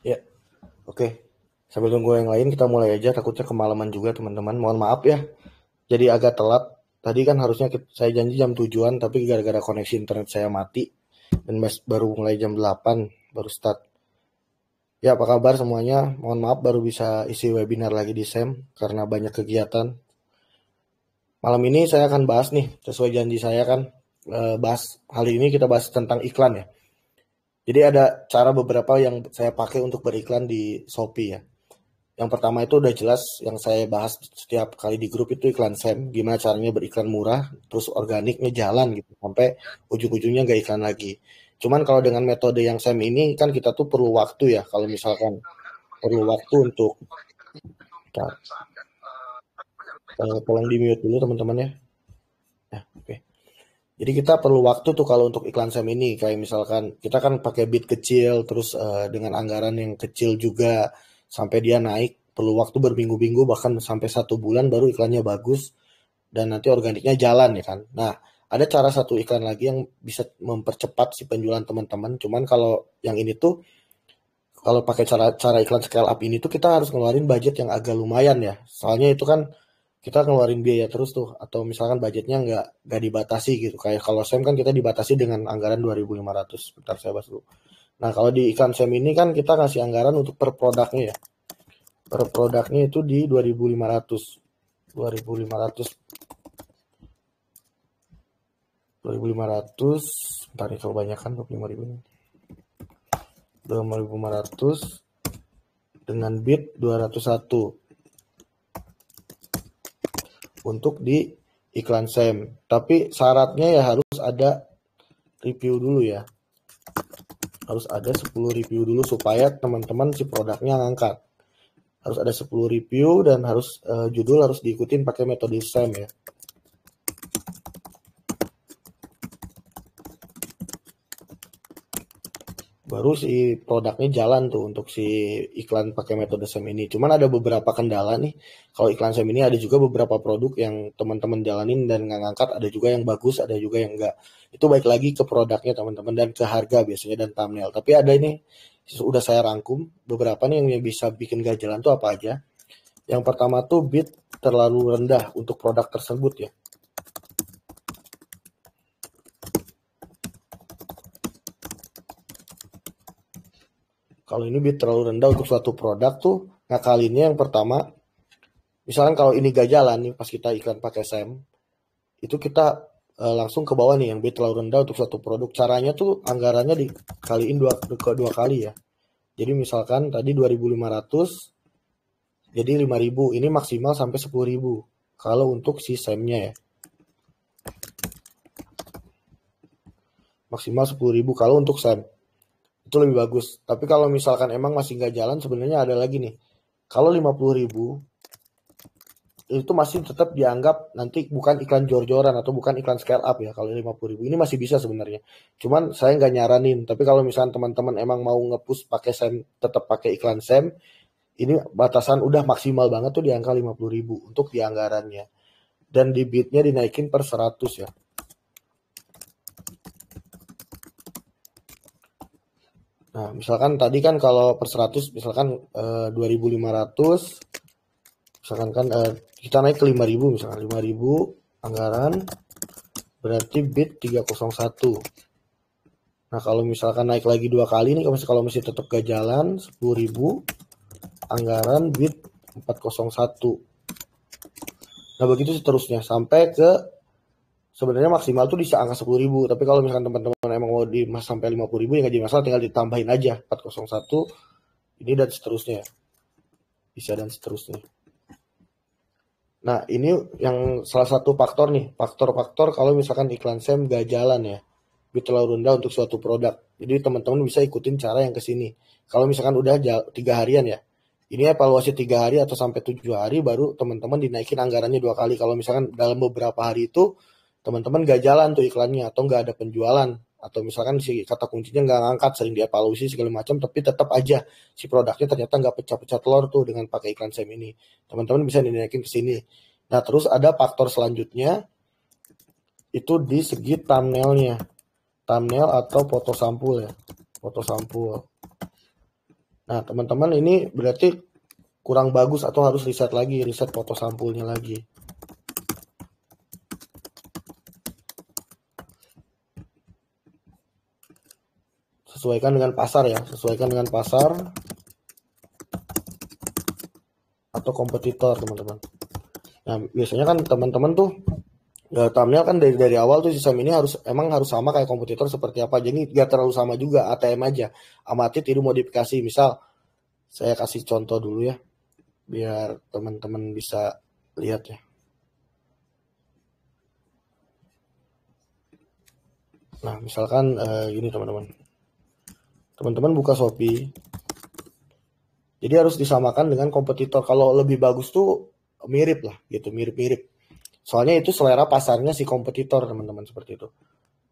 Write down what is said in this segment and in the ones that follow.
Ya, oke. Sambil tunggu yang lain, kita mulai aja. Takutnya kemalaman juga, teman-teman. Mohon maaf ya. Jadi agak telat. Tadi kan harusnya saya janji jam 7-an, tapi gara-gara koneksi internet saya mati. Dan baru mulai jam 8, baru start. Ya, apa kabar semuanya? Mohon maaf baru bisa isi webinar lagi di SEM, karena banyak kegiatan. Malam ini saya akan bahas nih, sesuai janji saya kan. Bahas, hari ini kita bahas tentang iklan ya. Jadi ada cara beberapa yang saya pakai untuk beriklan di Shopee ya. Yang pertama itu udah jelas yang saya bahas setiap kali di grup itu iklan SEM, gimana caranya beriklan murah, terus organiknya jalan gitu, sampai ujung-ujungnya nggak iklan lagi. Cuman kalau dengan metode yang SEM ini kan kita tuh perlu waktu ya, kalau misalkan perlu waktu untuk, tolong di mute dulu teman-teman ya. Nah, oke. Jadi kita perlu waktu tuh kalau untuk iklan SEM ini, kayak misalkan kita kan pakai bid kecil, terus dengan anggaran yang kecil juga, sampai dia naik, perlu waktu berminggu-minggu, bahkan sampai 1 bulan baru iklannya bagus, dan nanti organiknya jalan ya kan. Nah, ada cara satu iklan lagi yang bisa mempercepat si penjualan teman-teman. Cuman kalau yang ini tuh, kalau pakai cara iklan scale up ini tuh kita harus ngeluarin budget yang agak lumayan ya. Soalnya itu kan kita ngeluarin biaya terus tuh, atau misalkan budgetnya nggak dibatasi gitu. Kayak kalau SEM kan kita dibatasi dengan anggaran 2.500. Bentar saya bahas dulu. Nah, kalau di iklan SEM ini kan kita ngasih anggaran untuk per produknya ya. Per produknya itu di 2.500. 2.500 2.500, bentar nih kebanyakan 25.000 ini. 2.500 dengan bid 201 untuk di iklan SEM. Tapi syaratnya ya harus ada review dulu ya. Harus ada 10 review dulu supaya teman-teman si produknya ngangkat. Harus ada 10 review dan harus judul harus diikutin pakai metode SEM ya. Baru si produknya jalan tuh untuk si iklan pakai metode SEM ini. Cuman ada beberapa kendala nih. Kalau iklan SEM ini ada juga beberapa produk yang teman-teman jalanin dan nggak ngangkat. Ada juga yang bagus, ada juga yang enggak. Itu baik lagi ke produknya teman-teman dan ke harga biasanya dan thumbnail. Tapi ada ini, udah saya rangkum. Beberapa nih yang bisa bikin gak jalan tuh apa aja. Yang pertama tuh bid terlalu rendah untuk produk tersebut ya. Kalau ini bid terlalu rendah untuk suatu produk tuh, ngakalinnya yang pertama, misalkan kalau ini gak jalan nih pas kita iklan pakai SEM, itu kita langsung ke bawah nih yang bid terlalu rendah untuk suatu produk. Caranya tuh anggarannya dikaliin dua kali ya. Jadi misalkan tadi 2.500, jadi 5.000. Ini maksimal sampai 10.000 kalau untuk si SEM-nya ya. Maksimal 10.000 kalau untuk SEM. Itu lebih bagus. Tapi kalau misalkan emang masih nggak jalan, sebenarnya ada lagi nih. Kalau 50.000 itu masih tetap dianggap nanti bukan iklan jor-joran atau bukan iklan scale up ya. Kalau 50.000 ini masih bisa sebenarnya. Cuman saya nggak nyaranin. Tapi kalau misalnya teman-teman emang mau nge-push pakai SEM, tetap pakai iklan SEM, ini batasan udah maksimal banget tuh di angka 50.000 untuk di anggarannya. Dan di bidnya dinaikin per 100 ya. Nah, misalkan tadi kan kalau per 100 misalkan 2.500, misalkan kan kita naik ke 5.000, misalkan 5.000 anggaran berarti bid 301. Nah, kalau misalkan naik lagi 2 kali nih, kalau masih tetap gak jalan 10.000 anggaran bid 401. Nah, begitu seterusnya sampai ke sebenarnya maksimal tuh di angka 10.000. Tapi kalau misalkan teman-teman emang mau di sampai 50.000 ya nggak jadi masalah, tinggal ditambahin aja 401 ini dan seterusnya. Bisa dan seterusnya. Nah, ini yang salah satu faktor nih. Faktor-faktor kalau misalkan iklan SEM gak jalan ya. Bid terlalu rendah untuk suatu produk. Jadi teman-teman bisa ikutin cara yang ke sini. Kalau misalkan udah 3 harian ya. Ini evaluasi 3 hari atau sampai 7 hari baru teman-teman dinaikin anggarannya 2 kali. Kalau misalkan dalam beberapa hari itu teman-teman gak jalan tuh iklannya atau gak ada penjualan. Atau misalkan si kata kuncinya nggak ngangkat, sering dievaluasi segala macam, tapi tetap aja si produknya ternyata nggak pecah-pecah telur tuh dengan pakai iklan SEM ini. Teman-teman bisa dinaikin ke sini. Nah, terus ada faktor selanjutnya itu di segi thumbnailnya. Thumbnail atau foto sampul ya. Foto sampul. Nah, teman-teman ini berarti kurang bagus atau harus riset lagi, riset foto sampulnya lagi. Sesuaikan dengan pasar ya, sesuaikan dengan pasar atau kompetitor, teman-teman. Nah, biasanya kan teman-teman tuh thumbnail kan dari awal tuh sistem ini harus sama kayak kompetitor seperti apa. Jadi nggak terlalu sama juga, ATM aja. Amati tiru modifikasi. Misal saya kasih contoh dulu ya, biar teman-teman bisa lihat ya. Nah, misalkan gini teman-teman. Teman-teman buka Shopee. Jadi harus disamakan dengan kompetitor. Kalau lebih bagus tuh mirip lah gitu, mirip-mirip. Soalnya itu selera pasarnya si kompetitor, teman-teman, seperti itu.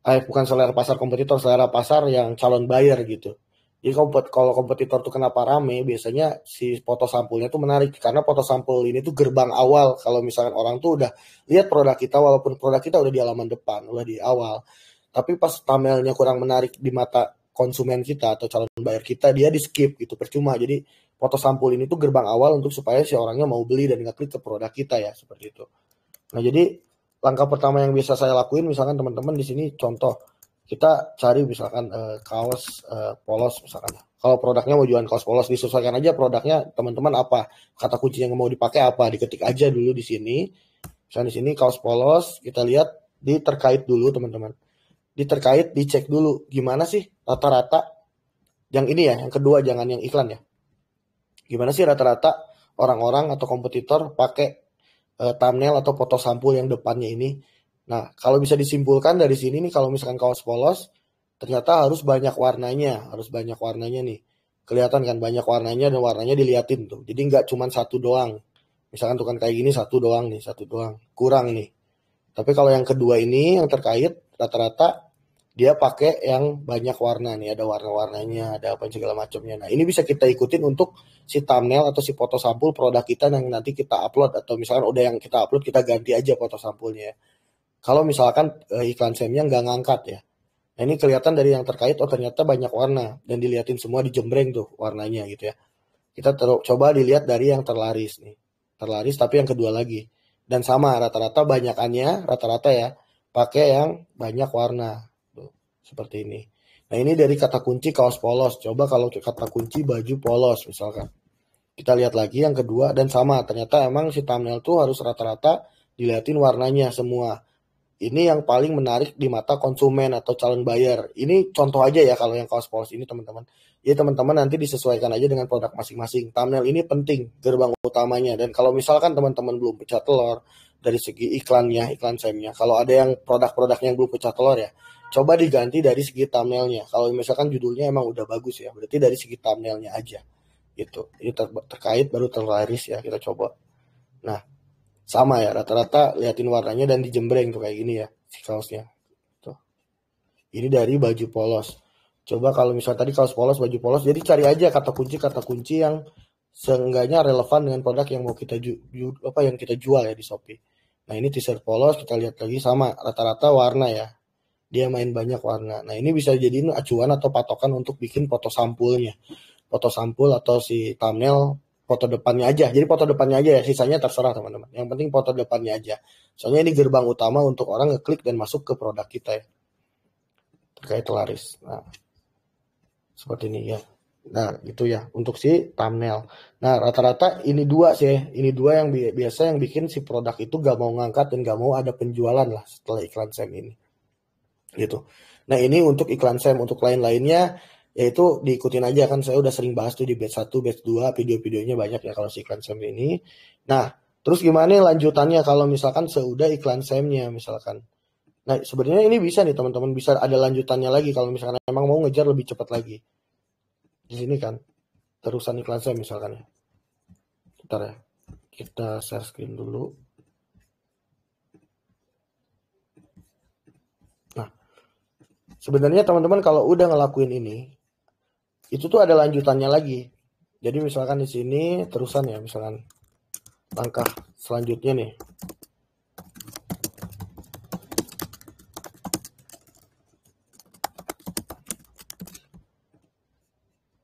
Bukan selera pasar kompetitor, selera pasar yang calon buyer gitu. Jadi kalau kompetitor tuh kenapa rame, biasanya si foto sampulnya tuh menarik. Karena foto sampul ini tuh gerbang awal. Kalau misalkan orang tuh udah lihat produk kita, walaupun produk kita udah di halaman depan, udah di awal. Tapi pas thumbnailnya kurang menarik di mata konsumen kita atau calon buyer kita, dia di skip gitu, percuma. Jadi foto sampul ini tuh gerbang awal untuk supaya si orangnya mau beli dan ngeklik ke produk kita ya, seperti itu. Nah, jadi langkah pertama yang bisa saya lakuin, misalkan teman-teman di sini contoh, kita cari misalkan kaos polos misalkan. Kalau produknya mau jualan kaos polos, disesuaikan aja produknya teman-teman apa, kata kunci yang mau dipakai apa, diketik aja dulu di sini. Misalnya di sini kaos polos, kita lihat di terkait dulu teman-teman. Di terkait dicek dulu gimana sih rata-rata, yang ini ya, yang kedua jangan yang iklan ya. Gimana sih rata-rata orang-orang atau kompetitor pakai thumbnail atau foto sampul yang depannya ini. Nah, kalau bisa disimpulkan dari sini nih, kalau misalkan kaos polos, ternyata harus banyak warnanya nih. Kelihatan kan banyak warnanya dan warnanya diliatin tuh. Jadi nggak cuma satu doang. Misalkan tuh kan kayak gini satu doang nih, satu doang. Kurang nih. Tapi kalau yang kedua ini yang terkait rata-rata dia pakai yang banyak warna nih, ada warna-warnanya, ada apa segala macamnya. Nah, ini bisa kita ikutin untuk si thumbnail atau si foto sampul produk kita yang nanti kita upload, atau misalkan udah yang kita upload kita ganti aja foto sampulnya. Kalau misalkan iklan SEM-nya nggak ngangkat ya. Nah, ini kelihatan dari yang terkait, oh ternyata banyak warna dan diliatin semua dijembreng tuh warnanya gitu ya. Kita coba dilihat dari yang terlaris nih. Terlaris tapi yang kedua lagi. Dan sama rata-rata banyakannya, rata-rata ya, pakai yang banyak warna. Tuh, seperti ini. Nah, ini dari kata kunci kaos polos. Coba kalau kata kunci baju polos misalkan. Kita lihat lagi yang kedua dan sama. Ternyata emang si thumbnail tuh harus rata-rata dilihatin warnanya semua. Ini yang paling menarik di mata konsumen atau calon buyer. Ini contoh aja ya kalau yang kaos polos ini teman-teman. Ya teman-teman nanti disesuaikan aja dengan produk masing-masing. Thumbnail ini penting, gerbang utamanya. Dan kalau misalkan teman-teman belum pecah telur dari segi iklannya, iklan SEM-nya. Kalau ada yang produk-produknya yang belum pecah telur ya, coba diganti dari segi thumbnailnya. Kalau misalkan judulnya emang udah bagus ya, berarti dari segi thumbnailnya aja. Gitu. Ini terkait baru terlaris ya, kita coba. Nah, sama ya, rata-rata liatin warnanya dan dijembreng tuh kayak gini ya si kaosnya tuh. Ini dari baju polos. Coba kalau misalnya tadi kaos polos, baju polos, jadi cari aja kata kunci yang seenggaknya relevan dengan produk yang mau kita yang kita jual ya di Shopee. Nah, ini t-shirt polos, kita lihat lagi sama rata-rata warna ya, dia main banyak warna. Nah, ini bisa jadiin acuan atau patokan untuk bikin foto sampulnya, foto sampul atau si thumbnail, foto depannya aja. Jadi foto depannya aja ya, sisanya terserah teman-teman. Yang penting foto depannya aja. Soalnya ini gerbang utama untuk orang ngeklik dan masuk ke produk kita ya. Terkait laris. Nah, seperti ini ya. Nah, itu ya untuk si thumbnail. Nah, rata-rata ini dua sih. Ini dua yang biasa yang bikin si produk itu gak mau ngangkat dan gak mau ada penjualan lah setelah iklan SEM ini. Gitu. Nah, ini untuk iklan SEM. Untuk lain-lainnya yaitu diikutin aja, kan saya udah sering bahas tuh di batch 1, batch 2, video-videonya banyak ya kalau si iklan SEM ini. Nah, terus gimana lanjutannya kalau misalkan seudah iklan SEM-nya misalkan. Nah, sebenarnya ini bisa nih teman-teman, bisa ada lanjutannya lagi kalau misalkan emang mau ngejar lebih cepat lagi. Di sini kan terusan iklan SEM misalkan ya. Bentar ya. Kita share screen dulu. Nah, sebenarnya teman-teman kalau udah ngelakuin ini, itu tuh ada lanjutannya lagi. Jadi misalkan di sini terusan ya, misalkan langkah selanjutnya nih.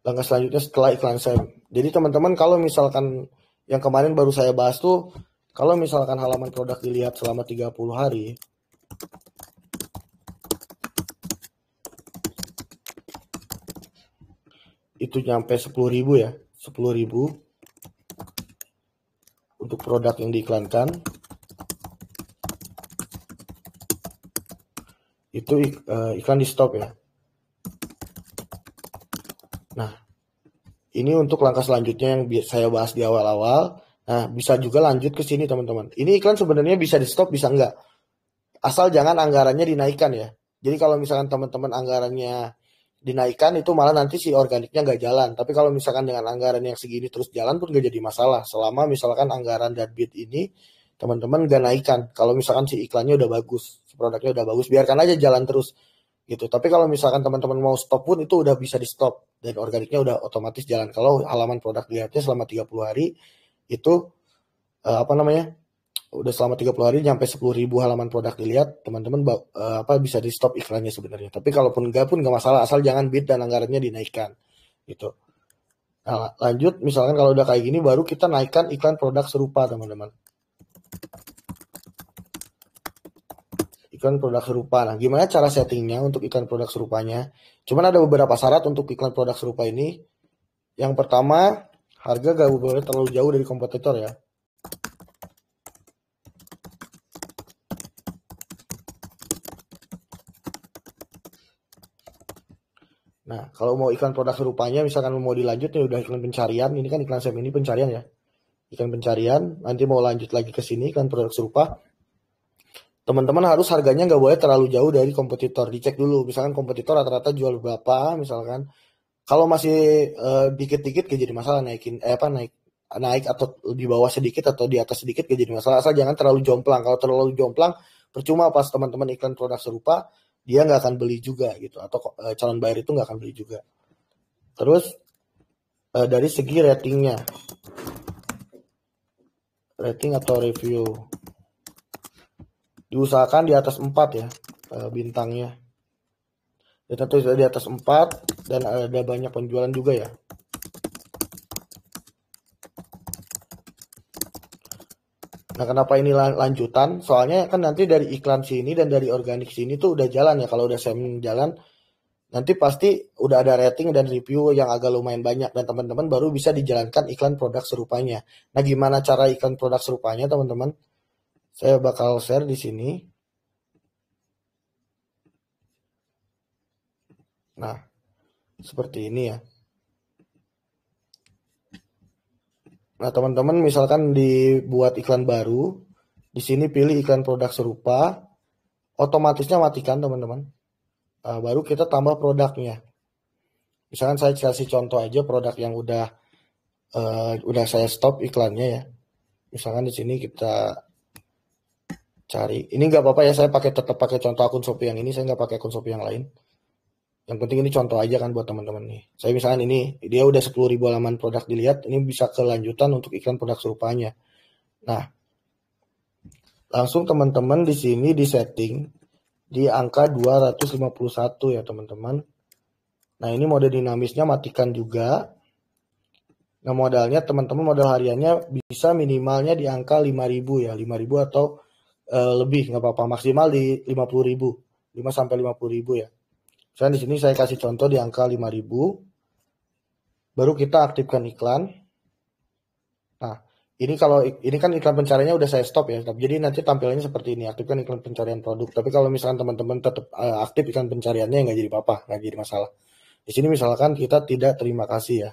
langkah selanjutnya setelah iklan SEM. Jadi teman-teman kalau misalkan yang kemarin baru saya bahas tuh, kalau misalkan halaman produk dilihat selama 30 hari, itu nyampe 10.000 ya, 10.000 untuk produk yang diiklankan, itu iklan di stop ya. Nah, ini untuk langkah selanjutnya yang saya bahas di awal-awal. Nah, bisa juga lanjut ke sini teman-teman. Ini iklan sebenarnya bisa di stop, bisa enggak. Asal jangan anggarannya dinaikkan ya. Jadi kalau misalkan teman-teman anggarannya dinaikkan, itu malah nanti si organiknya nggak jalan. Tapi kalau misalkan dengan anggaran yang segini terus jalan pun nggak jadi masalah. Selama misalkan anggaran dan bid ini teman-teman nggak naikkan. Kalau misalkan si iklannya udah bagus, si produknya udah bagus, biarkan aja jalan terus gitu. Tapi kalau misalkan teman-teman mau stop pun itu udah bisa di stop dan organiknya udah otomatis jalan. Kalau halaman produk dilihatnya selama 30 hari itu apa namanya? Udah selama 30 hari nyampe 10.000 halaman produk dilihat, teman-teman bisa di stop iklannya sebenarnya. Tapi kalaupun enggak pun nggak masalah, asal jangan bid dan anggarannya dinaikkan gitu. Nah, lanjut misalkan kalau udah kayak gini baru kita naikkan iklan produk serupa teman-teman. Iklan produk serupa. Nah, gimana cara settingnya untuk iklan produk serupanya? Cuman ada beberapa syarat untuk iklan produk serupa ini. Yang pertama, harga gak boleh terlalu jauh dari kompetitor ya. Nah, kalau mau iklan produk serupanya, misalkan mau dilanjut nih udah iklan pencarian, ini kan iklan SEM ini pencarian ya. Iklan pencarian, nanti mau lanjut lagi ke sini iklan produk serupa. Teman-teman harus harganya nggak boleh terlalu jauh dari kompetitor. Dicek dulu, misalkan kompetitor rata-rata jual berapa, misalkan. Kalau masih dikit-dikit gak jadi masalah naik atau di bawah sedikit atau di atas sedikit gak jadi masalah, asal jangan terlalu jomplang. Kalau terlalu jomplang percuma pas teman-teman iklan produk serupa dia nggak akan beli juga gitu, atau calon buyer itu nggak akan beli juga. Terus dari segi rating atau review diusahakan di atas 4 ya bintangnya. Ya tentu di atas 4 dan ada banyak penjualan juga ya. Nah, kenapa ini lanjutan? Soalnya kan nanti dari iklan sini dan dari organik sini tuh udah jalan ya. Kalau udah SEM jalan, nanti pasti udah ada rating dan review yang agak lumayan banyak. Dan teman-teman baru bisa dijalankan iklan produk serupanya. Nah, gimana cara iklan produk serupanya, teman-teman? Saya bakal share di sini. Nah, seperti ini ya. Nah, teman-teman misalkan dibuat iklan baru, di sini pilih iklan produk serupa, otomatisnya matikan teman-teman. Baru kita tambah produknya. Misalkan saya kasih contoh aja produk yang udah saya stop iklannya ya. Misalkan di sini kita cari. Ini nggak apa-apa ya, saya tetap pakai contoh akun Shopee yang ini, saya nggak pakai akun Shopee yang lain. Yang penting ini contoh aja kan buat teman-teman nih. Saya misalkan ini, dia udah 10.000 halaman produk dilihat, ini bisa kelanjutan untuk iklan produk serupanya. Nah, langsung teman-teman di sini di setting di angka 251 ya teman-teman. Nah, ini mode dinamisnya matikan juga. Nah, modalnya teman-teman modal hariannya bisa minimalnya di angka 5.000 ya, 5.000 atau lebih nggak apa-apa, maksimal di 50.000, 5 sampai 50.000 ya. Misalnya di sini saya kasih contoh di angka 5.000. Baru kita aktifkan iklan. Nah, ini kan iklan pencariannya udah saya stop ya. Jadi nanti tampilannya seperti ini, aktifkan iklan pencarian produk. Tapi kalau misalkan teman-teman tetap aktif iklan pencariannya nggak jadi apa-apa, nggak jadi masalah. Di sini misalkan kita tidak terima kasih ya.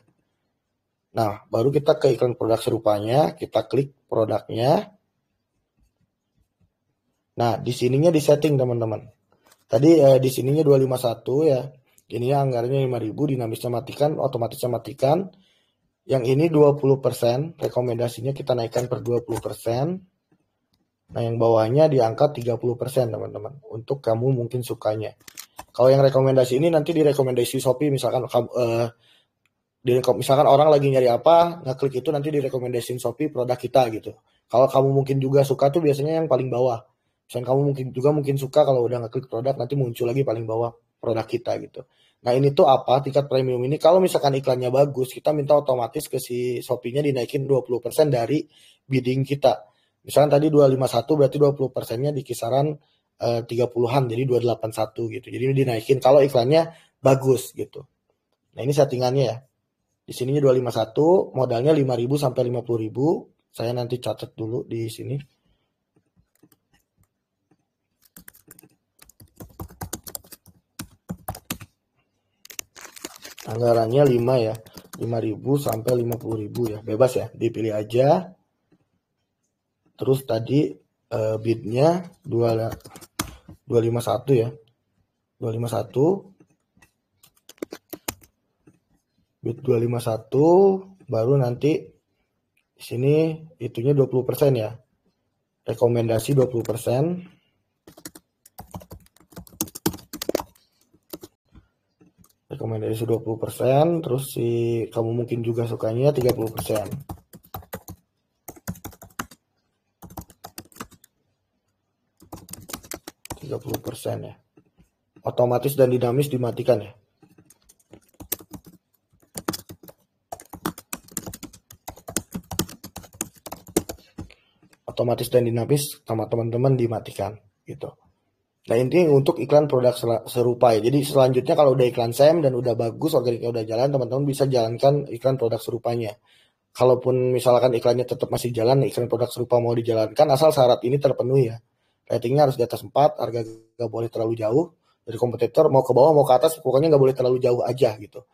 Nah, baru kita ke iklan produk serupanya, kita klik produknya. Nah, di sininya di setting teman-teman. Tadi di sininya 251 ya. Ininya anggarannya 5.000, dinamisnya matikan, otomatisnya matikan. Yang ini 20%, rekomendasinya kita naikkan per 20%. Nah, yang bawahnya di angka 30% teman-teman. Untuk kamu mungkin sukanya. Kalau yang rekomendasi ini nanti di rekomendasi Shopee, misalkan misalkan orang lagi nyari apa, ngeklik itu nanti direkomendasiin Shopee produk kita gitu. Kalau kamu mungkin juga suka tuh biasanya yang paling bawah. Misalkan kamu mungkin suka kalau udah ngeklik produk nanti muncul lagi paling bawah produk kita gitu. Nah ini tuh apa? Tingkat premium ini kalau misalkan iklannya bagus, kita minta otomatis ke si Shopee-nya dinaikin 20% dari bidding kita. Misalkan tadi 251 berarti 20%-nya di kisaran 30-an, jadi 281 gitu. Jadi ini dinaikin kalau iklannya bagus gitu. Nah ini settingannya ya. Di sininya 251, modalnya 5.000 sampai 50.000. Saya nanti catat dulu di sini. Anggarannya 5 ya. 5.000 sampai 50.000 ya. Bebas ya, dipilih aja. Terus tadi bidnya 251 ya. 251. Bid 251 baru nanti di sini itunya 20% ya. Rekomendasi 20%. Rekomendasi 20%, terus si kamu mungkin juga sukanya 30%. 30% ya. Otomatis dan dinamis dimatikan ya. Otomatis dan dinamis sama teman-teman dimatikan gitu. Nah ini untuk iklan produk serupa ya. Jadi selanjutnya kalau udah iklan SEM dan udah bagus, organiknya udah jalan, teman-teman bisa jalankan iklan produk serupanya. Kalaupun misalkan iklannya tetap masih jalan, iklan produk serupa mau dijalankan, asal syarat ini terpenuhi ya. Ratingnya harus di atas 4, harga gak boleh terlalu jauh dari kompetitor, mau ke bawah mau ke atas, pokoknya gak boleh terlalu jauh aja gitu.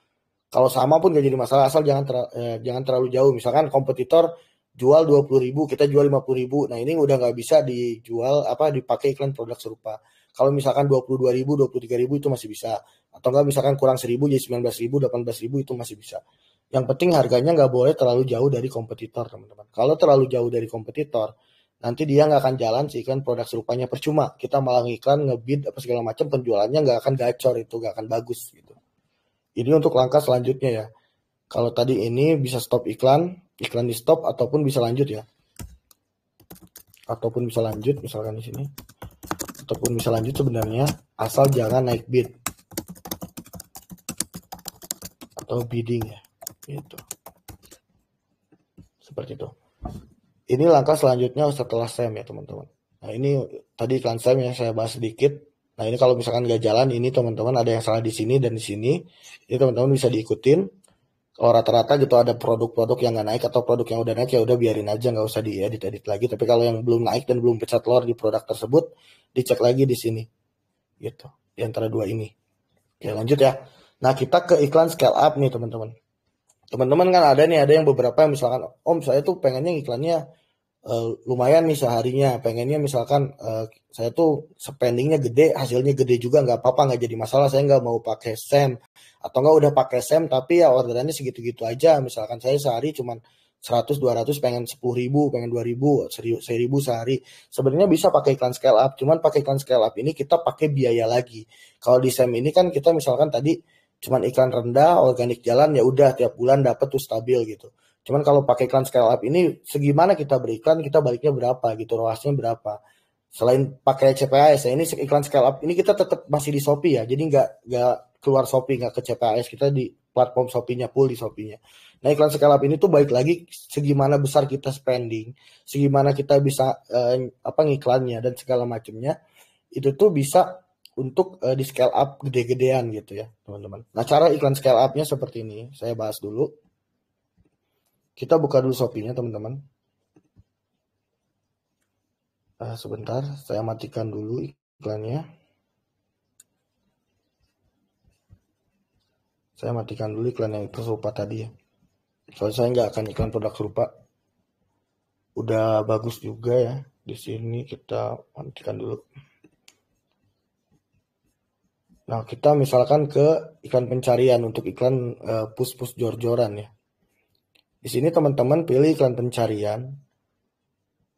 Kalau sama pun gak jadi masalah, asal jangan terlalu jauh. Misalkan kompetitor jual 20.000, kita jual 50.000. Nah ini udah nggak bisa dijual dipakai iklan produk serupa. Kalau misalkan 22.000, 23.000 itu masih bisa. Atau enggak misalkan kurang 1.000 jadi 19.000, 18.000 itu masih bisa. Yang penting harganya nggak boleh terlalu jauh dari kompetitor, teman-teman. Kalau terlalu jauh dari kompetitor, nanti dia nggak akan jalan si iklan produk serupanya, percuma. Kita malah ngiklan, ngebid apa segala macam, penjualannya nggak akan gacor, itu nggak akan bagus gitu. Ini untuk langkah selanjutnya ya. Kalau tadi ini bisa stop iklan di stop ataupun bisa lanjut ya. Ataupun bisa lanjut misalkan di sini. Ataupun bisa lanjut sebenarnya asal jangan naik bid atau bidding ya. Gitu. Seperti itu. Ini langkah selanjutnya setelah SEM ya teman-teman. Nah ini tadi iklan SEM yang saya bahas sedikit. Nah ini kalau misalkan nggak jalan, ini teman-teman ada yang salah di sini dan di sini. Ini teman-teman bisa diikutin. Kalau rata-rata gitu ada produk-produk yang nggak naik atau produk yang udah naik ya udah biarin aja, nggak usah diedit-edit lagi. Tapi kalau yang belum naik dan belum pecah telur di produk tersebut, dicek lagi di sini. Gitu. Di antara dua ini. Oke lanjut ya. Nah kita ke iklan scale up nih teman-teman. Teman-teman kan ada yang beberapa yang misalkan, Om saya tuh pengennya iklannya lumayan nih seharinya, pengennya misalkan saya tuh spendingnya gede, hasilnya gede juga, nggak apa-apa, nggak jadi masalah, saya nggak mau pakai SEM, atau nggak udah pakai SEM tapi ya orderannya segitu-gitu aja, misalkan saya sehari cuman 100-200, pengen 10.000, pengen 2.000, 1.000 sehari. Sebenarnya bisa pakai iklan scale up, cuman pakai iklan scale up ini kita pakai biaya lagi. Kalau di SEM ini kan kita misalkan tadi cuman iklan rendah, organik jalan, ya udah tiap bulan dapat tuh stabil gitu. Cuman kalau pakai iklan scale up ini segimana kita berikan, kita baliknya berapa gitu, ROAS-nya berapa. Selain pakai CPAS ya, ini iklan scale up ini kita tetap masih di Shopee ya. Jadi nggak keluar Shopee, nggak ke CPAS, kita di platform Shopee-nya, full di Shopee-nya. Nah iklan scale up ini tuh baik lagi segimana besar kita spending, segimana kita bisa ngiklannya dan segala macamnya, itu tuh bisa untuk di scale up gede-gedean gitu ya teman-teman. Nah cara iklan scale up-nya seperti ini, saya bahas dulu. Kita buka dulu Shopee-nya teman-teman. Sebentar, saya matikan dulu iklannya. Saya matikan dulu iklan yang itu serupa tadi ya. Soalnya saya nggak akan iklan produk serupa. Udah bagus juga ya. Di sini kita matikan dulu. Nah, kita misalkan ke iklan pencarian untuk iklan push-push jor-joran ya. Di sini teman-teman pilih iklan pencarian.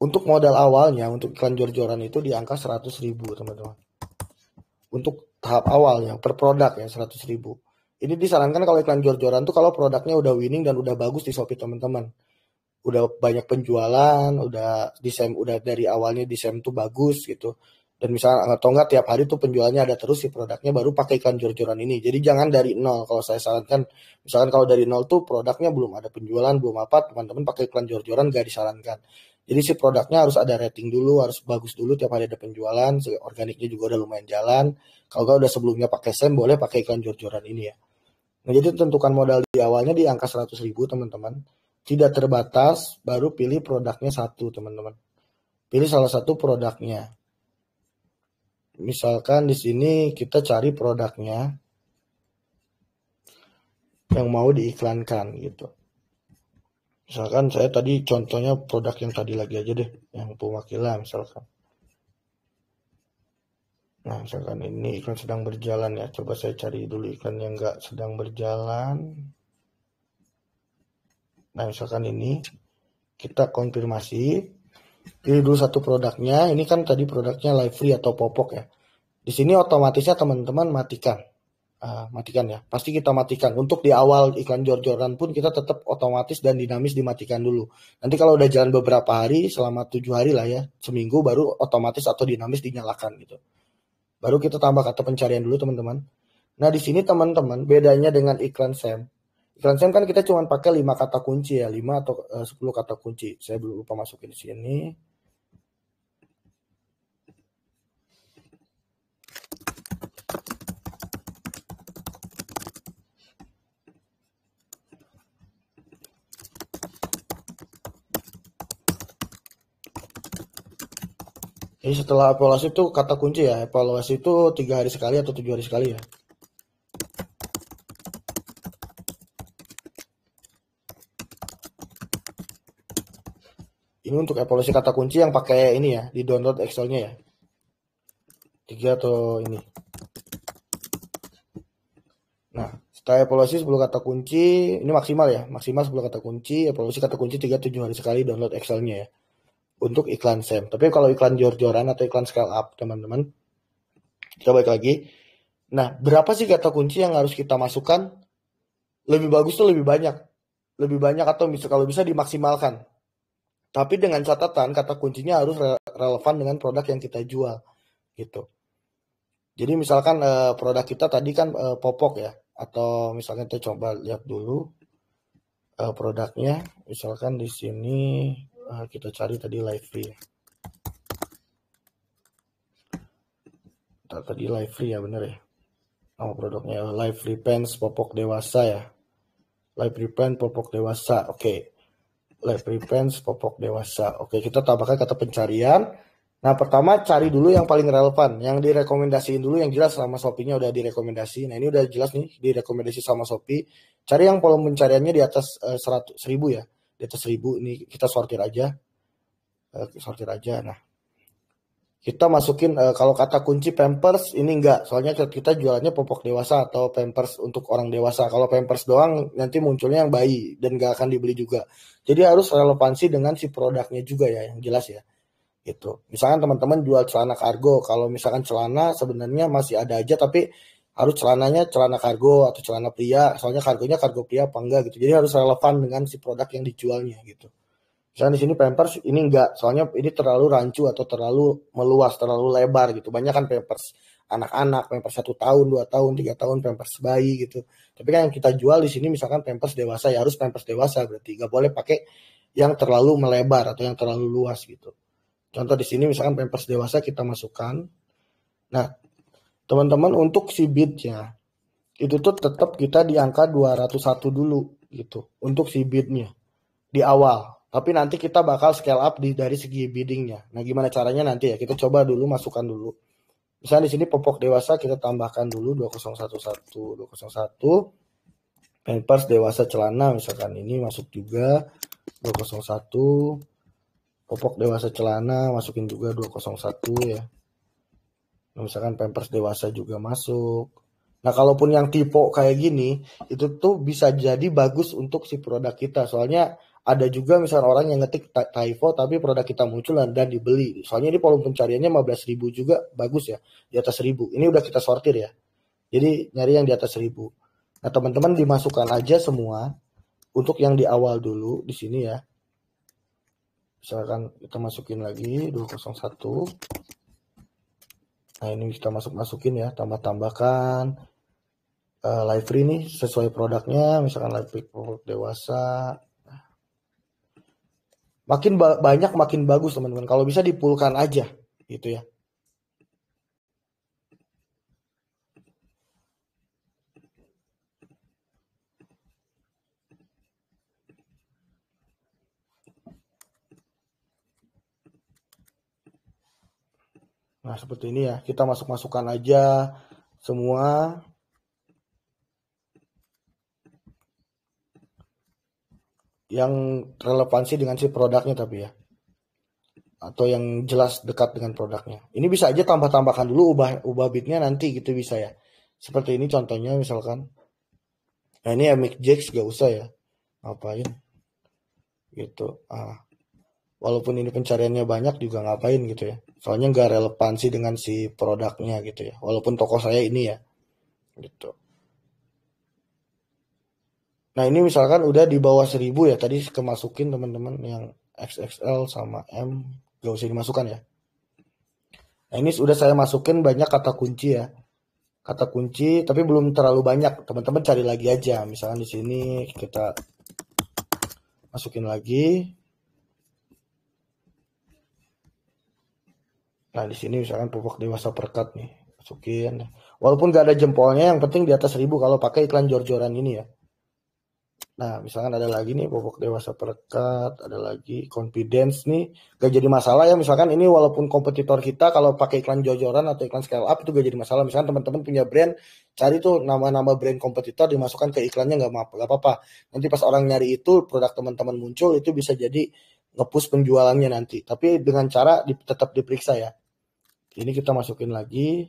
Untuk modal awalnya, untuk iklan jor-joran itu di angka 100.000 teman-teman. Untuk tahap awalnya, per produk ya 100.000. Ini disarankan kalau iklan jor-joran tuh kalau produknya udah winning dan udah bagus di Shopee teman-teman. Udah banyak penjualan, udah dari awalnya desain tuh bagus gitu. Dan misalnya atau enggak tiap hari tuh penjualannya ada terus si produknya, baru pakai iklan jor-joran ini. Jadi jangan dari nol. Kalau saya sarankan, misalkan kalau dari nol tuh produknya belum ada penjualan, belum apa, teman-teman pakai iklan jor-joran gak disarankan. Jadi si produknya harus ada rating dulu, harus bagus dulu, tiap hari ada penjualan, organiknya juga udah lumayan jalan. Kalau enggak udah sebelumnya pakai SEM, boleh pakai iklan jor-joran ini ya. Nah, jadi tentukan modal di awalnya di angka 100.000 teman-teman. Tidak terbatas, baru pilih produknya satu teman-teman. Pilih salah satu produknya. Misalkan di sini kita cari produknya yang mau diiklankan gitu. Misalkan saya tadi contohnya produk yang tadi lagi aja deh, yang Pumakila misalkan. Nah, misalkan ini iklan sedang berjalan ya. Coba saya cari dulu iklan yang nggak sedang berjalan. Nah, misalkan ini kita konfirmasi. Pilih dulu satu produknya. Ini kan tadi produknya live free atau popok ya. Di sini otomatisnya teman-teman matikan. Matikan ya. Pasti kita matikan. Untuk di awal iklan jor-joran pun kita tetap otomatis dan dinamis dimatikan dulu. Nanti kalau udah jalan beberapa hari, selama 7 hari lah ya, seminggu baru otomatis atau dinamis dinyalakan gitu. Baru kita tambah kata pencarian dulu teman-teman. Nah di sini teman-teman bedanya dengan iklan SEM. Iklan SEM kan kita cuma pakai 5 kata kunci ya, 5 atau 10 kata kunci. Saya belum lupa masukin di sini. Jadi setelah evaluasi itu kata kunci ya, evaluasi itu 3 hari sekali atau 7 hari sekali ya. Ini untuk evaluasi kata kunci yang pakai ini ya, di download Excel-nya ya. 3 atau ini. Nah, setelah evaluasi 10 kata kunci, ini maksimal ya, maksimal 10 kata kunci, evaluasi kata kunci 3-7 hari sekali download Excel-nya ya. Untuk iklan SEM. Tapi kalau iklan jor-joran atau iklan scale up, teman-teman, kita balik lagi. Nah, berapa sih kata kunci yang harus kita masukkan? Lebih bagus tuh lebih banyak. Lebih banyak atau kalau bisa dimaksimalkan. Tapi dengan catatan kata kuncinya harus relevan dengan produk yang kita jual gitu. Jadi misalkan produk kita tadi kan popok ya, atau misalkan kita coba lihat dulu produknya. Misalkan di sini kita cari tadi live free ya. Tadi live free ya bener ya. Nama produknya live free pants popok dewasa ya. Live free pants popok dewasa. Oke. Live free pants popok dewasa. Oke, kita tambahkan kata pencarian. Nah, pertama cari dulu yang paling relevan, yang direkomendasiin dulu, yang jelas sama Shopee-nya udah direkomendasi. Nah, ini udah jelas nih direkomendasi sama Shopee. Cari yang volume pencariannya di atas 100.000 ya. Di atas 1.000 ini kita sortir aja. Sortir aja. Nah, kita masukin kalau kata kunci Pampers ini enggak, soalnya kita jualannya popok dewasa atau Pampers untuk orang dewasa. Kalau Pampers doang nanti munculnya yang bayi dan enggak akan dibeli juga. Jadi harus relevansi dengan si produknya juga ya, yang jelas ya. Gitu. Misalkan teman-teman jual celana kargo, kalau misalkan celana sebenarnya masih ada aja tapi harus celananya celana kargo atau celana pria, soalnya kargonya kargo pria apa enggak gitu. Jadi harus relevan dengan si produk yang dijualnya gitu. Misalnya di sini Pampers ini enggak, soalnya ini terlalu rancu atau terlalu meluas, terlalu lebar gitu. Banyak kan Pampers anak-anak, Pampers 1 tahun, 2 tahun, 3 tahun, Pampers bayi gitu. Tapi kan yang kita jual di sini misalkan Pampers dewasa ya harus Pampers dewasa, berarti enggak boleh pakai yang terlalu melebar atau yang terlalu luas gitu. Contoh di sini misalkan Pampers dewasa kita masukkan. Nah, teman-teman untuk si bidnya itu tuh tetap kita di angka 201 dulu gitu untuk si bidnya di awal. Tapi nanti kita bakal scale up dari segi biddingnya. Nah, gimana caranya nanti ya? Kita coba dulu masukkan dulu. Misalnya di sini popok dewasa kita tambahkan dulu 201. Pampers dewasa celana misalkan ini masuk juga 201. Popok dewasa celana masukin juga 201 ya. Nah, misalkan Pampers dewasa juga masuk. Nah, kalaupun yang tipe kayak gini, itu tuh bisa jadi bagus untuk si produk kita. Soalnya ada juga misalnya orang yang ngetik typo tapi produk kita muncul dan dibeli. Soalnya ini volume pencariannya 15.000 juga bagus ya. Di atas 1.000. Ini udah kita sortir ya. Jadi nyari yang di atas 1.000. Nah, teman-teman dimasukkan aja semua untuk yang di awal dulu di sini ya. Misalkan kita masukin lagi 201. Nah ini kita masukin ya, tambahkan live free nih sesuai produknya, misalkan live free produk dewasa. Makin banyak makin bagus teman-teman. Kalau bisa dipulkan aja gitu ya. Nah seperti ini ya, kita masukkan aja semua. Yang relevansi dengan si produknya tapi ya, atau yang jelas dekat dengan produknya. Ini bisa aja tambahkan dulu, ubah bitnya nanti gitu bisa ya. Seperti ini contohnya misalkan. Nah ini MXJAX gak usah ya, ngapain gitu. Walaupun ini pencariannya banyak juga ngapain gitu ya. Soalnya nggak relevansi dengan si produknya gitu ya. Walaupun toko saya ini ya, gitu. Nah ini misalkan udah di bawah 1000 ya. Tadi kemasukin teman-teman yang XXL sama M gak usah dimasukkan ya. Nah ini sudah saya masukin banyak kata kunci ya. Kata kunci tapi belum terlalu banyak. Teman-teman cari lagi aja. Misalkan di sini kita masukin lagi. Nah di sini misalkan pupuk dewasa perkat nih. Masukin. Walaupun gak ada jempolnya, yang penting di atas 1000 kalau pakai iklan jor-joran ini ya. Nah, misalkan ada lagi nih pupuk dewasa perekat, ada lagi confidence nih, gak jadi masalah ya. Misalkan ini walaupun kompetitor kita kalau pakai iklan jojoran atau iklan scale up itu gak jadi masalah. Misalkan teman-teman punya brand, cari tuh nama-nama brand kompetitor dimasukkan ke iklannya gak apa-apa. Nanti pas orang nyari itu produk teman-teman muncul itu bisa jadi nge-push penjualannya nanti. Tapi dengan cara tetap diperiksa ya. Ini kita masukin lagi.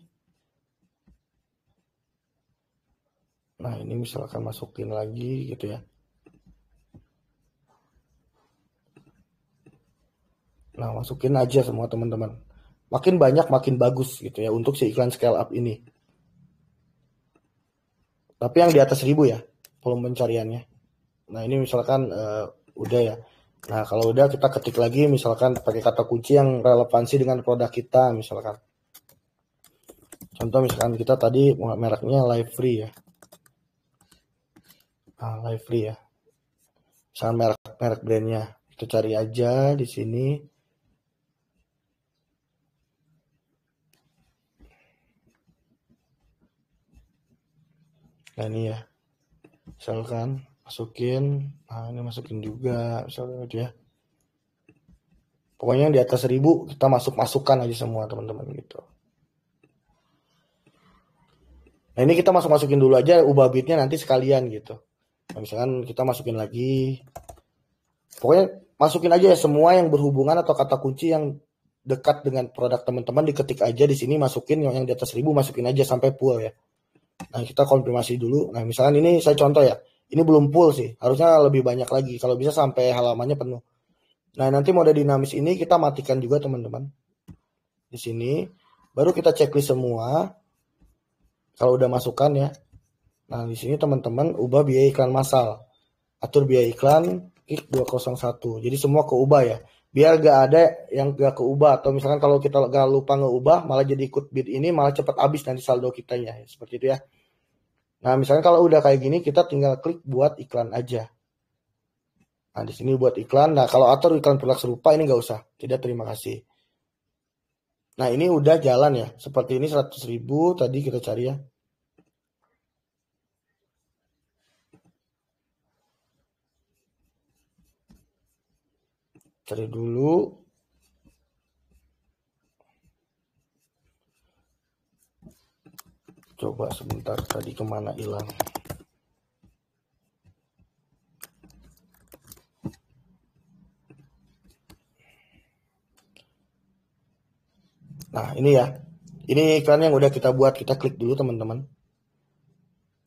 Nah, ini misalkan masukin lagi gitu ya. Nah, masukin aja semua teman-teman. Makin banyak makin bagus gitu ya untuk si iklan scale up ini. Tapi yang di atas 1000 ya volume pencariannya. Nah, ini misalkan udah ya. Nah, kalau udah kita ketik lagi misalkan pakai kata kunci yang relevansi dengan produk kita misalkan. Contoh misalkan kita tadi mereknya Live Free ya. Nah, Live Free ya. Misalkan merek brandnya. Kita cari aja di sini. Nah ini ya, misalkan masukin, nah ini masukin juga, misalkan gitu ya. Pokoknya yang di atas 1000 kita masukkan aja semua teman-teman gitu. Nah ini kita masukin dulu aja, ubah bitnya nanti sekalian gitu. Nah, misalkan kita masukin lagi, pokoknya masukin aja ya semua yang berhubungan atau kata kunci yang dekat dengan produk teman-teman diketik aja di sini, masukin yang di atas 1000 masukin aja sampai full ya. Nah, kita konfirmasi dulu. Nah, misalkan ini saya contoh ya. Ini belum full sih. Harusnya lebih banyak lagi. Kalau bisa sampai halamannya penuh. Nah, nanti mode dinamis ini kita matikan juga, teman-teman. Di sini. Baru kita checklist semua. Kalau udah masukkan ya. Nah, di sini teman-teman ubah biaya iklan massal. Atur biaya iklan klik 201. Jadi semua keubah ya. Biar gak ada yang gak keubah. Atau misalkan kalau kita gak lupa ngeubah, malah jadi ikut bid ini, malah cepat habis nanti saldo kitanya. Seperti itu ya. Nah, misalnya kalau udah kayak gini, kita tinggal klik buat iklan aja. Nah, di sini buat iklan. Nah, kalau atur iklan produk serupa ini nggak usah. Tidak, terima kasih. Nah, ini udah jalan ya. Seperti ini 100.000 tadi kita cari ya. Cari dulu. Coba sebentar, tadi kemana hilang. Nah, ini ya. Ini iklan yang udah kita buat. Kita klik dulu teman-teman.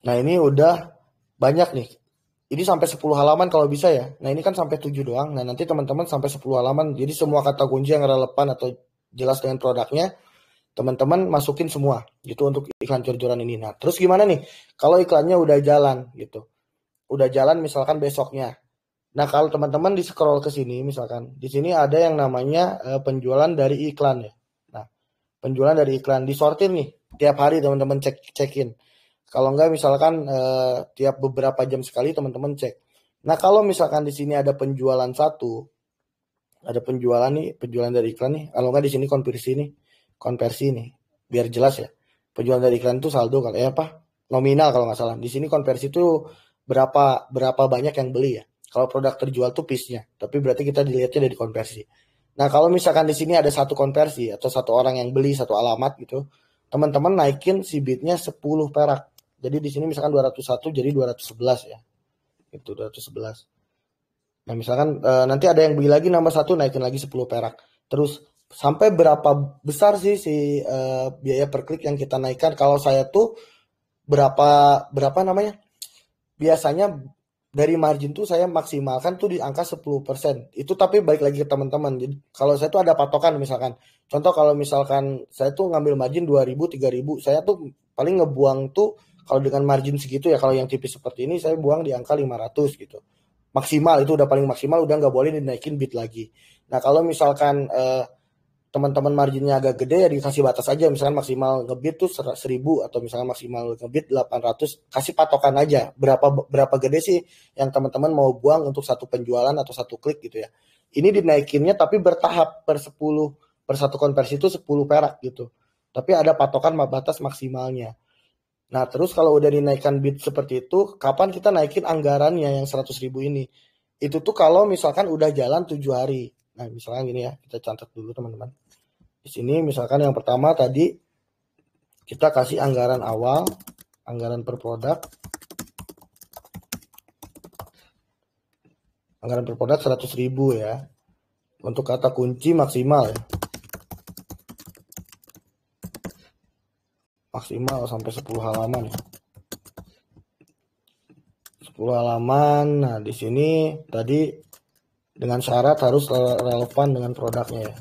Nah, ini udah banyak nih. Ini sampai 10 halaman kalau bisa ya. Nah, ini kan sampai 7 doang. Nah, nanti teman-teman sampai 10 halaman. Jadi semua kata kunci yang relevan atau jelas dengan produknya, teman-teman masukin semua gitu untuk iklan jor-joran ini. Nah, terus gimana nih? Kalau iklannya udah jalan gitu. Udah jalan misalkan besoknya. Nah, kalau teman-teman di scroll ke sini misalkan, di sini ada yang namanya penjualan dari iklan ya. Nah, penjualan dari iklan, disortir nih tiap hari teman-teman cekin. Kalau enggak misalkan tiap beberapa jam sekali teman-teman cek. Nah kalau misalkan di sini ada penjualan satu, ada penjualan nih, penjualan dari iklan nih. Kalau enggak di sini konversi nih, biar jelas ya. Penjualan dari iklan itu saldo kalau nominal kalau nggak salah. Di sini konversi itu berapa banyak yang beli ya. Kalau produk terjual tuh piece-nya, tapi berarti kita dilihatnya dari konversi. Nah kalau misalkan di sini ada satu konversi atau satu orang yang beli satu alamat gitu, teman-teman naikin si bidnya 10 perak. Jadi di sini misalkan 201 jadi 211 ya. Itu 211. Nah misalkan nanti ada yang beli lagi nambah satu naikin lagi 10 perak. Terus sampai berapa besar sih si biaya per klik yang kita naikkan? Kalau saya tuh berapa namanya? Biasanya dari margin tuh saya maksimalkan tuh di angka 10%. Itu tapi balik lagi ke teman-teman. Jadi kalau saya tuh ada patokan misalkan. Contoh kalau misalkan saya tuh ngambil margin 2.000, 3.000, saya tuh paling ngebuang tuh kalau dengan margin segitu ya, kalau yang tipis seperti ini saya buang di angka 500 gitu. Maksimal itu udah paling maksimal, udah nggak boleh dinaikin bid lagi. Nah kalau misalkan teman-teman marginnya agak gede ya dikasih batas aja, misalkan maksimal ngebid tuh 1.000 atau misalkan maksimal ngebid 800, kasih patokan aja berapa gede sih yang teman-teman mau buang untuk satu penjualan atau satu klik gitu ya. Ini dinaikinnya tapi bertahap per satu konversi itu 10 perak gitu. Tapi ada patokan batas maksimalnya. Nah terus kalau udah dinaikkan bid seperti itu, kapan kita naikin anggarannya yang 100.000 ini? Itu tuh kalau misalkan udah jalan 7 hari. Nah misalnya gini ya, kita catat dulu teman-teman. Di sini misalkan yang pertama tadi kita kasih anggaran awal, anggaran per produk. Anggaran per produk 100.000 ya. Untuk kata kunci maksimal ya. Maksimal sampai 10 halaman ya. 10 halaman. Nah, di sini tadi dengan syarat harus relevan dengan produknya ya.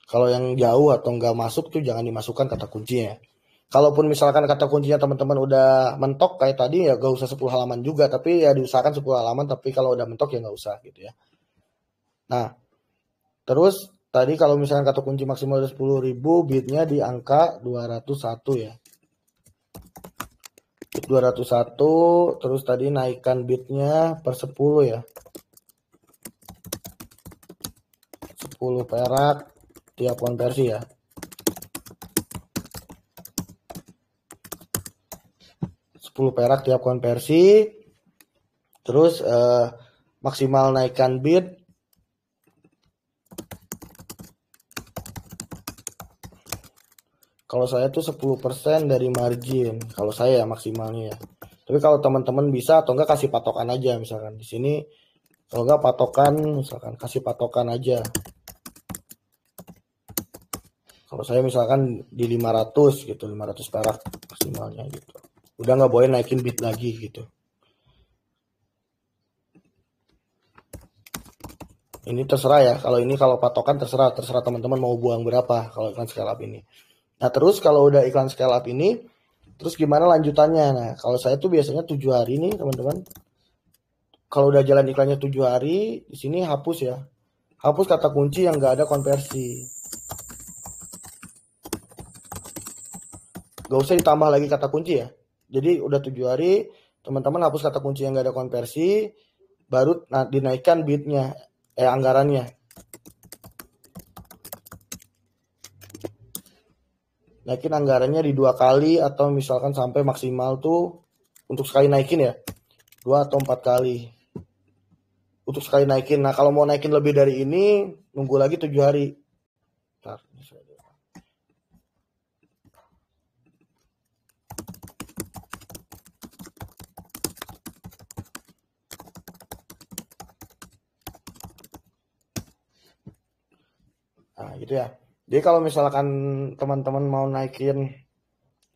Kalau yang jauh atau nggak masuk tuh jangan dimasukkan kata kuncinya. Kalaupun misalkan kata kuncinya teman-teman udah mentok kayak tadi ya gak usah 10 halaman juga, tapi ya diusahakan 10 halaman, tapi kalau udah mentok ya nggak usah gitu ya. Nah, terus tadi kalau misalkan kata kunci maksimal 10.000, bidnya di angka 201 ya. Bid 201, terus tadi naikkan bidnya per 10 ya. 10 perak tiap konversi ya. 10 perak tiap konversi. Terus maksimal naikkan bid kalau saya tuh 10% dari margin. Kalau saya ya maksimalnya ya. Tapi kalau teman-teman bisa atau enggak kasih patokan aja misalkan di sini. Kalau enggak patokan misalkan kasih patokan aja. Kalau saya misalkan di 500 gitu, 500 perak maksimalnya gitu. Udah nggak boleh naikin bid lagi gitu. Ini terserah ya. Kalau patokan terserah teman-teman mau buang berapa kalau iklan scale up ini. Nah terus kalau udah iklan scale up ini, terus gimana lanjutannya? Nah kalau saya tuh biasanya 7 hari nih teman-teman. Kalau udah jalan iklannya 7 hari, di sini hapus ya. Hapus kata kunci yang nggak ada konversi. Gak usah ditambah lagi kata kunci ya. Jadi udah 7 hari, teman-teman hapus kata kunci yang gak ada konversi, baru dinaikkan bidnya, anggarannya. Naikin anggarannya di 2 kali atau misalkan sampai maksimal tuh untuk sekali naikin ya, 2 atau 4 kali. Untuk sekali naikin. Nah kalau mau naikin lebih dari ini, nunggu lagi 7 hari. Bentar, nah gitu ya. Jadi kalau misalkan teman-teman mau naikin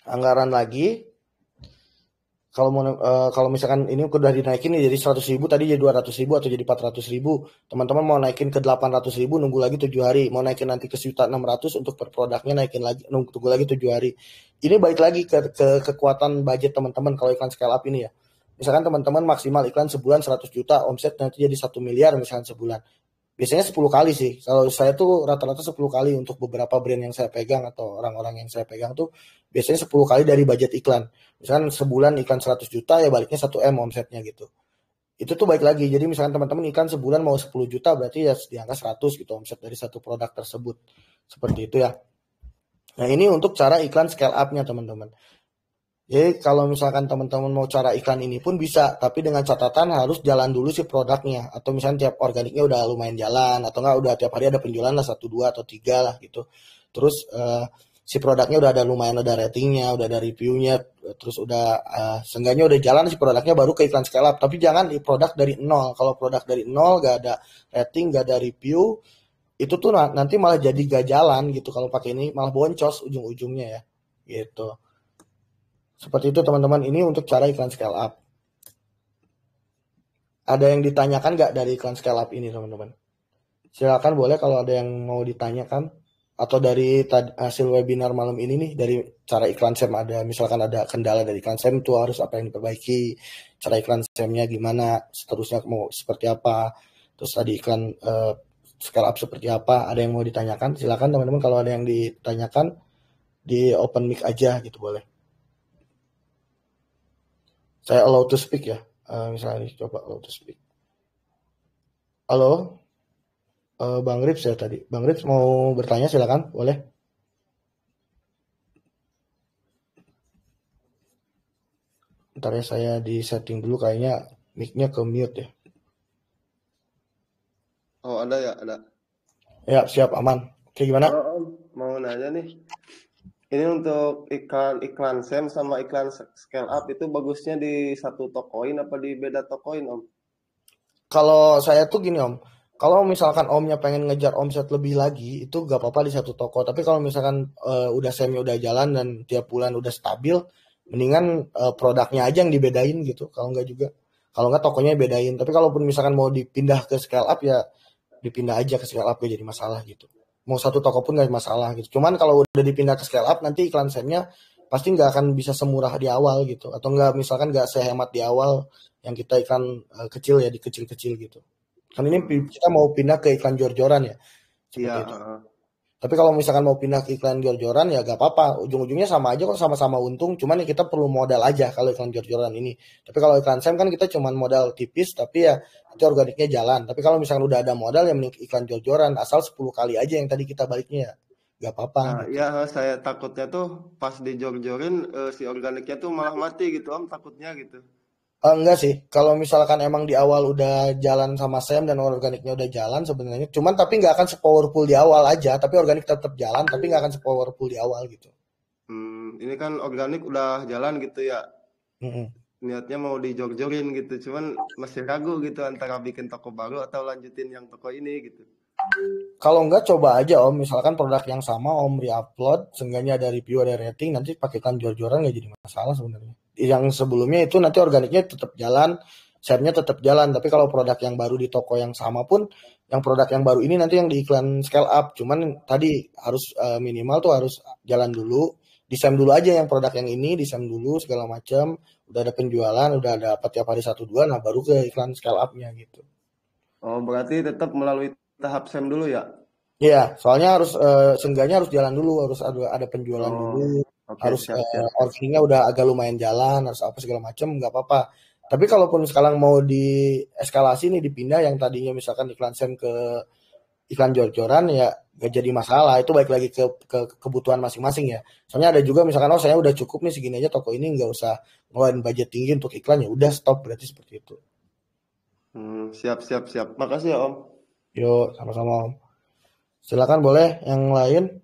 anggaran lagi, kalau misalkan ini udah dinaikin nih jadi 100.000 tadi jadi 200.000 atau jadi 400.000, teman-teman mau naikin ke 800.000 nunggu lagi 7 hari, mau naikin nanti ke 1.600.000 untuk per produknya naikin lagi nunggu lagi 7 hari. Ini balik lagi ke kekuatan budget teman-teman kalau iklan scale up ini ya. Misalkan teman-teman maksimal iklan sebulan 100 juta, omset nanti jadi 1 miliar misalkan sebulan. Biasanya 10 kali sih. Kalau saya tuh rata-rata 10 kali untuk beberapa brand yang saya pegang atau orang-orang yang saya pegang tuh biasanya 10 kali dari budget iklan. Misalkan sebulan iklan 100 juta ya baliknya 1M omsetnya gitu. Itu tuh baik lagi. Jadi misalkan teman-teman iklan sebulan mau 10 juta berarti ya di angka 100 gitu omset dari satu produk tersebut. Seperti itu ya. Nah, ini untuk cara iklan scale up-nya teman-teman. Jadi kalau misalkan teman-teman mau cara iklan ini pun bisa, tapi dengan catatan harus jalan dulu si produknya. Atau misalnya tiap organiknya udah lumayan jalan, atau enggak udah tiap hari ada penjualan lah 1, 2, atau 3 lah gitu. Terus si produknya udah ada lumayan, ada ratingnya, udah ada reviewnya, terus udah seenggaknya udah jalan si produknya baru ke iklan scale up. Tapi jangan di produk dari nol. Kalau produk dari nol gak ada rating, gak ada review, itu tuh nanti malah jadi gak jalan gitu. Kalau pakai ini malah boncos ujung-ujungnya ya, gitu. Seperti itu teman-teman, ini untuk cara iklan scale up. Ada yang ditanyakan nggak dari iklan scale up ini teman-teman? Silakan boleh kalau ada yang mau ditanyakan. Atau dari hasil webinar malam ini nih, dari cara iklan SEM ada, misalkan ada kendala dari iklan SEM itu harus apa yang diperbaiki, cara iklan SEM-nya gimana, seterusnya mau seperti apa, terus tadi iklan scale up seperti apa, ada yang mau ditanyakan? Silakan teman-teman kalau ada yang ditanyakan, di open mic aja gitu boleh. Saya allow to speak ya. Misalnya coba allow to speak. Halo, Bang Rips ya tadi. Bang Rips mau bertanya silakan, boleh. Ntar ya saya di setting dulu kayaknya mic-nya ke mute ya. Oh ada ya, ada. Ya siap aman. Oke gimana? Mau nanya nih. Ini untuk iklan SEM sama iklan scale up itu bagusnya di satu tokoin apa di beda tokoin Om? Kalau saya tuh gini Om, kalau misalkan Omnya pengen ngejar omset lebih lagi, itu gak apa-apa di satu toko. Tapi kalau misalkan udah SEM-nya udah jalan dan tiap bulan udah stabil, mendingan produknya aja yang dibedain gitu. Kalau nggak juga, kalau nggak tokonya bedain. Tapi kalaupun misalkan mau dipindah ke scale up ya dipindah aja ke scale up, gak jadi masalah gitu. Mau satu toko pun gak masalah gitu. Cuman kalau udah dipindah ke scale up nanti iklan SEM-nya pasti nggak akan bisa semurah di awal gitu. Atau nggak misalkan nggak sehemat di awal yang kita iklan kecil ya, di kecil-kecil gitu. Kan ini kita mau pindah ke iklan jor-joran ya. Seperti Iya. itu. Tapi kalau misalkan mau pindah ke iklan jor-joran ya gak apa-apa. Ujung-ujungnya sama aja kok, sama-sama untung. Cuman ya kita perlu modal aja kalau iklan jor-joran ini. Tapi kalau iklan SEM kan kita cuma modal tipis tapi ya nanti organiknya jalan. Tapi kalau misalkan udah ada modal ya mending iklan jor-joran. Asal 10 kali aja yang tadi kita baliknya ya. Gak apa-apa Nah, gitu. ya saya takutnya tuh pas dijor-jorin si organiknya tuh malah mati gitu Om, takutnya gitu. Enggak sih, kalau misalkan emang di awal udah jalan sama SEM dan organiknya udah jalan sebenarnya, cuman tapi nggak akan sepowerful di awal aja, tapi organik tetap jalan, tapi nggak akan sepowerful di awal gitu. Ini kan organik udah jalan gitu ya. Mm-mm. Niatnya mau dijor-jorin gitu, cuman masih ragu gitu antara bikin toko baru atau lanjutin yang toko ini gitu. Kalau nggak coba aja Om, misalkan produk yang sama Om re-upload, seenggaknya ada review, ada rating, nanti pakaikan jor-joran nggak jadi masalah sebenarnya. Yang sebelumnya itu nanti organiknya tetap jalan, share-nya tetap jalan, tapi kalau produk yang baru di toko yang sama pun, yang produk yang baru ini nanti yang di iklan scale up, cuman tadi harus minimal tuh harus jalan dulu, di-SEM dulu aja yang produk yang ini, di-SEM dulu segala macam, udah ada penjualan, udah ada apa tiap hari 1, 2, nah baru ke iklan scale up-nya gitu. Oh, berarti tetap melalui tahap SEM dulu ya? Iya, soalnya harus seenggaknya harus jalan dulu, harus ada penjualan dulu, Oh, oke, harus siap, siap. organiknya udah agak lumayan jalan, harus apa segala macam, nggak apa-apa. Tapi kalaupun sekarang mau di eskalasi nih dipindah yang tadinya misalkan iklan SEM ke iklan jor-joran ya gak jadi masalah. Itu baik lagi ke kebutuhan masing-masing ya. Soalnya ada juga misalkan oh saya udah cukup nih segini aja toko ini nggak usah ngeluarin budget tinggi untuk iklan ya udah stop berarti seperti itu. Siap, siap, siap. Makasih ya Om. Yuk sama-sama Om. Silakan boleh yang lain.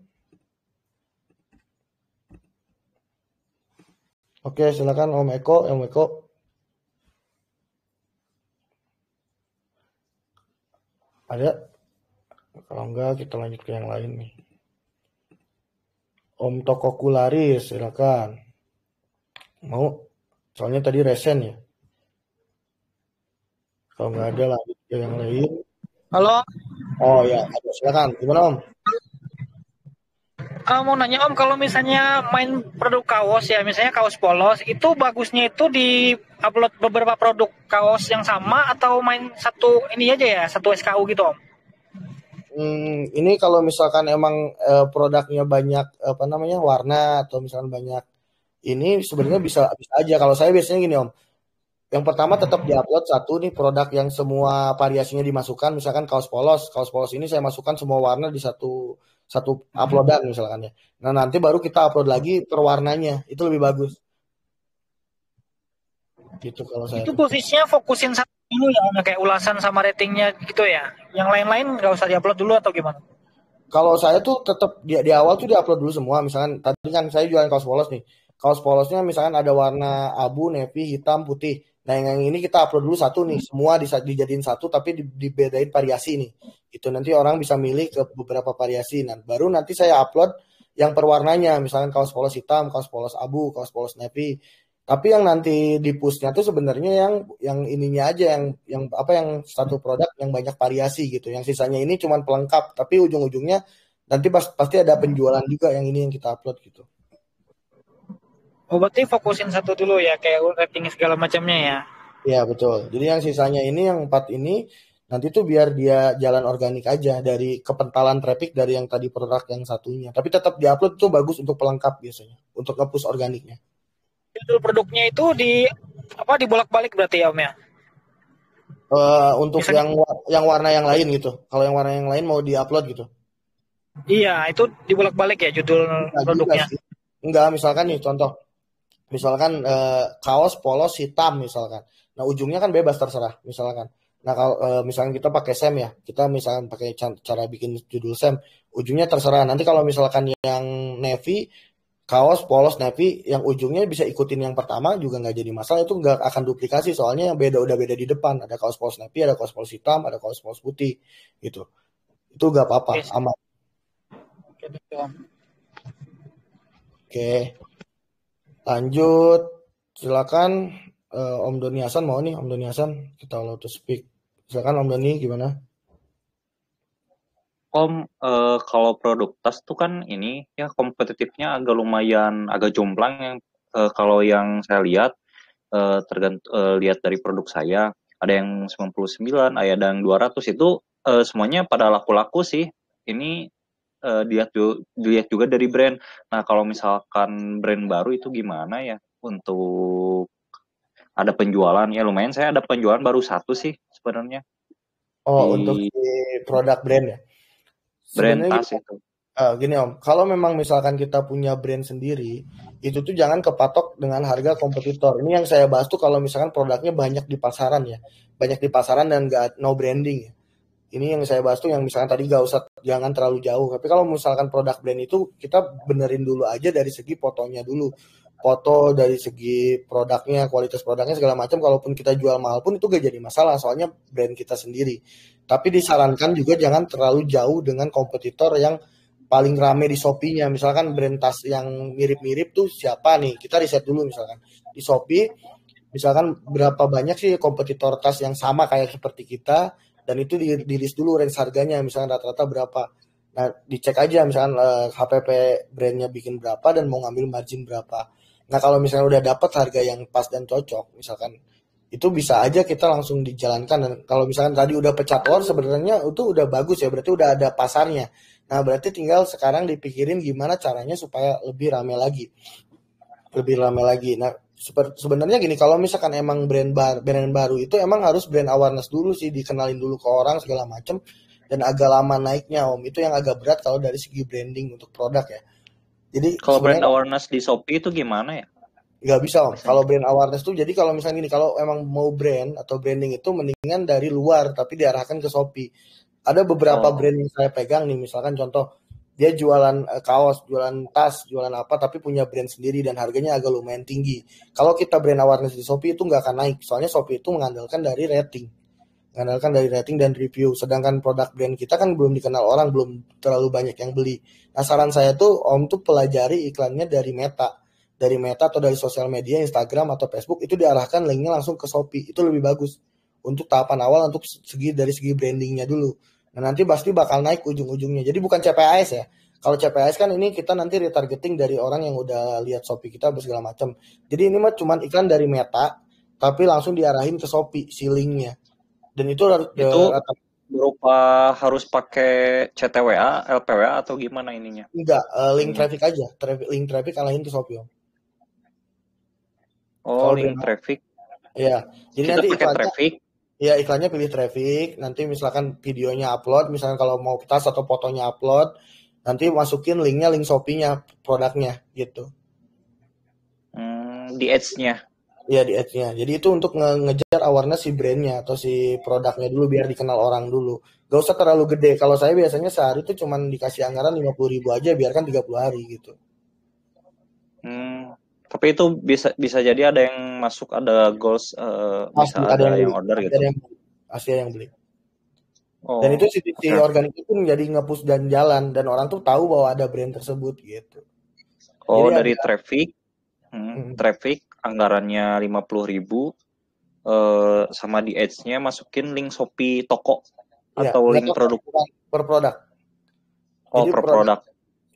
Oke, silakan Om Eko, Om Eko. Ada? Kalau enggak kita lanjut ke yang lain nih. Om Toko Kularis, silakan. Mau? Soalnya tadi resen ya. Kalau nggak ada lanjut ke yang lain. Halo, Oh ya, ada silakan. Gimana Om? mau nanya Om, kalau misalnya main produk kaos ya, misalnya kaos polos, itu bagusnya itu di upload beberapa produk kaos yang sama atau main satu ini aja ya, satu SKU gitu Om? Ini kalau misalkan emang produknya banyak apa namanya warna atau misalkan banyak ini sebenarnya bisa bisa aja. Kalau saya biasanya gini Om, yang pertama tetap diupload satu nih produk yang semua variasinya dimasukkan, misalkan kaos polos ini saya masukkan semua warna di satu satu uploadan misalkan ya. Nah nanti baru kita upload lagi per warnanya, itu lebih bagus. Gitu kalau saya Itu tuh. posisinya fokusin satu dulu ya, Om, kayak ulasan sama ratingnya gitu ya. Yang lain-lain nggak usah diupload dulu atau gimana? Kalau saya tuh tetap di awal tuh diupload dulu semua. Misalkan tadi kan saya jualan kaos polos nih. Kaos polosnya misalkan ada warna abu, navy, hitam, putih. Nah yang ini kita upload dulu satu nih. Semua dijadiin satu tapi dibedain variasi nih. Itu nanti orang bisa milih ke beberapa variasi. Nah baru nanti saya upload yang perwarnanya. Misalkan kaos polos hitam, kaos polos abu, kaos polos navy. Tapi yang nanti di pushnya tuh sebenarnya yang ininya aja yang apa yang satu produk yang banyak variasi gitu. Yang sisanya ini cuma pelengkap, tapi ujung-ujungnya nanti pasti ada penjualan juga yang ini yang kita upload gitu. Oh, berarti fokusin satu dulu ya, kayak rating segala macamnya ya. Iya betul. Jadi yang sisanya ini yang 4 ini nanti tuh biar dia jalan organik aja dari kepentalan traffic dari yang tadi produk yang satunya. Tapi tetap diupload tuh bagus untuk pelengkap biasanya, untuk nge-push organiknya. Judul produknya itu apa dibolak-balik berarti ya, Om ya? Untuk Misalnya, yang warna yang lain gitu. Kalau yang warna yang lain mau diupload gitu. iya, itu dibolak-balik ya judul Enggak juga produknya. sih. Enggak, misalkan nih contoh. Misalkan kaos polos hitam misalkan. Nah, ujungnya kan bebas terserah misalkan. Nah, kalau misalkan kita pakai SEM ya, kita misalkan pakai cara bikin judul SEM, ujungnya terserah. Nanti kalau misalkan yang navy, kaos polos navy yang ujungnya bisa ikutin yang pertama juga nggak jadi masalah, itu nggak akan duplikasi soalnya yang beda udah beda di depan. Ada kaos polos navy, ada kaos polos hitam, ada kaos polos putih gitu. Itu nggak apa-apa, Oke, aman. gitu, Om. Oke. Lanjut, silakan Om Doni Hasan mau nih Om Doni Hasan kita allow to speak. Silakan Om Doni gimana? Om, kalau produk tas tuh kan ini ya kompetitifnya agak lumayan agak jomplang yang kalau yang saya lihat lihat dari produk saya ada yang 99, ada yang 200 itu semuanya pada laku-laku sih. Ini dilihat juga dari brand. Nah, kalau misalkan brand baru itu gimana ya untuk ada penjualan ya lumayan saya ada penjualan baru satu sih sebenarnya Oh, di untuk si produk brand ya. brand Sebenarnya tas itu. gini Om, kalau memang misalkan kita punya brand sendiri, itu tuh jangan kepatok dengan harga kompetitor. Ini yang saya bahas tuh kalau misalkan produknya banyak di pasaran ya. Banyak di pasaran dan nggak no branding ya. Ini yang saya bahas tuh yang misalkan tadi gak usah jangan terlalu jauh. Tapi kalau misalkan produk brand itu kita benerin dulu aja dari segi fotonya dulu. Foto dari segi produknya, kualitas produknya segala macam. Kalaupun kita jual mahal pun itu gak jadi masalah. Soalnya brand kita sendiri. Tapi disarankan juga jangan terlalu jauh dengan kompetitor yang paling rame di Shopee-nya. Misalkan brand tas yang mirip-mirip tuh siapa nih? Kita riset dulu misalkan. Di Shopee, misalkan berapa banyak sih kompetitor tas yang sama kayak seperti kita dan itu di list dulu range harganya misalkan rata-rata berapa. Nah, dicek aja misalkan HPP brandnya bikin berapa dan mau ngambil margin berapa. Nah, kalau misalnya udah dapat harga yang pas dan cocok, misalkan itu bisa aja kita langsung dijalankan dan kalau misalkan tadi udah pecah telur sebenarnya itu udah bagus ya, berarti udah ada pasarnya. Nah, berarti tinggal sekarang dipikirin gimana caranya supaya lebih rame lagi. Lebih rame lagi. Nah, sebenarnya gini, kalau misalkan emang brand baru itu emang harus brand awareness dulu sih, dikenalin dulu ke orang segala macam dan agak lama naiknya Om. Itu yang agak berat kalau dari segi branding untuk produk ya. Jadi Kalau brand sebenarnya awareness di Shopee itu gimana ya? nggak bisa Om. Kalau brand awareness tuh jadi kalau misalnya gini, kalau emang mau brand atau branding itu mendingan dari luar tapi diarahkan ke Shopee. Ada beberapa brand yang saya pegang nih, misalkan contoh dia jualan kaos, jualan tas, jualan apa tapi punya brand sendiri dan harganya agak lumayan tinggi. Kalau kita brand awareness di Shopee itu nggak akan naik, soalnya Shopee itu mengandalkan dari rating. Mengandalkan dari rating dan review. Sedangkan produk brand kita kan belum dikenal orang, belum terlalu banyak yang beli. Nah, saran saya tuh Om tuh pelajari iklannya dari Meta. Dari Meta atau dari sosial media, Instagram atau Facebook itu diarahkan linknya langsung ke Shopee. Itu lebih bagus untuk tahapan awal untuk dari segi brandingnya dulu. Nah, nanti pasti bakal naik ujung-ujungnya. Jadi bukan CPAS ya. Kalau CPAS kan ini kita nanti retargeting dari orang yang udah lihat Shopee kita segala macam. Jadi ini mah cuman iklan dari Meta, tapi langsung diarahin ke Shopee si linknya. Dan itu Itu berupa harus pakai CTWA, LPWA atau gimana ininya? Enggak, link Ininya. traffic aja. Link traffic kalahin ke Shopee, Om. Oh, Kalau link brand, traffic. ya. Jadi Kita nanti pakai iklannya, traffic. ya iklannya pilih traffic. Nanti misalkan videonya upload, misalkan kalau mau tas atau fotonya upload, nanti masukin linknya, link Shopee-nya, produknya gitu. Di ads-nya. Ya di ads-nya. Jadi itu untuk ngejar awareness si brandnya atau si produknya dulu biar dikenal orang dulu. Gak usah terlalu gede. Kalau saya biasanya sehari itu cuman dikasih anggaran 50.000 aja, biarkan 30 hari gitu. Tapi itu bisa jadi ada yang masuk, ada goals, bisa ada yang order gitu. Pasti ada yang beli. Oh, Dan itu si organik itu menjadi nge-push dan jalan, dan orang tuh tahu bahwa ada brand tersebut gitu. Oh, Jadi dari traffic anggarannya 50.000, sama di ads-nya masukin link Shopee toko atau link produk per produk. Oh, jadi per produk.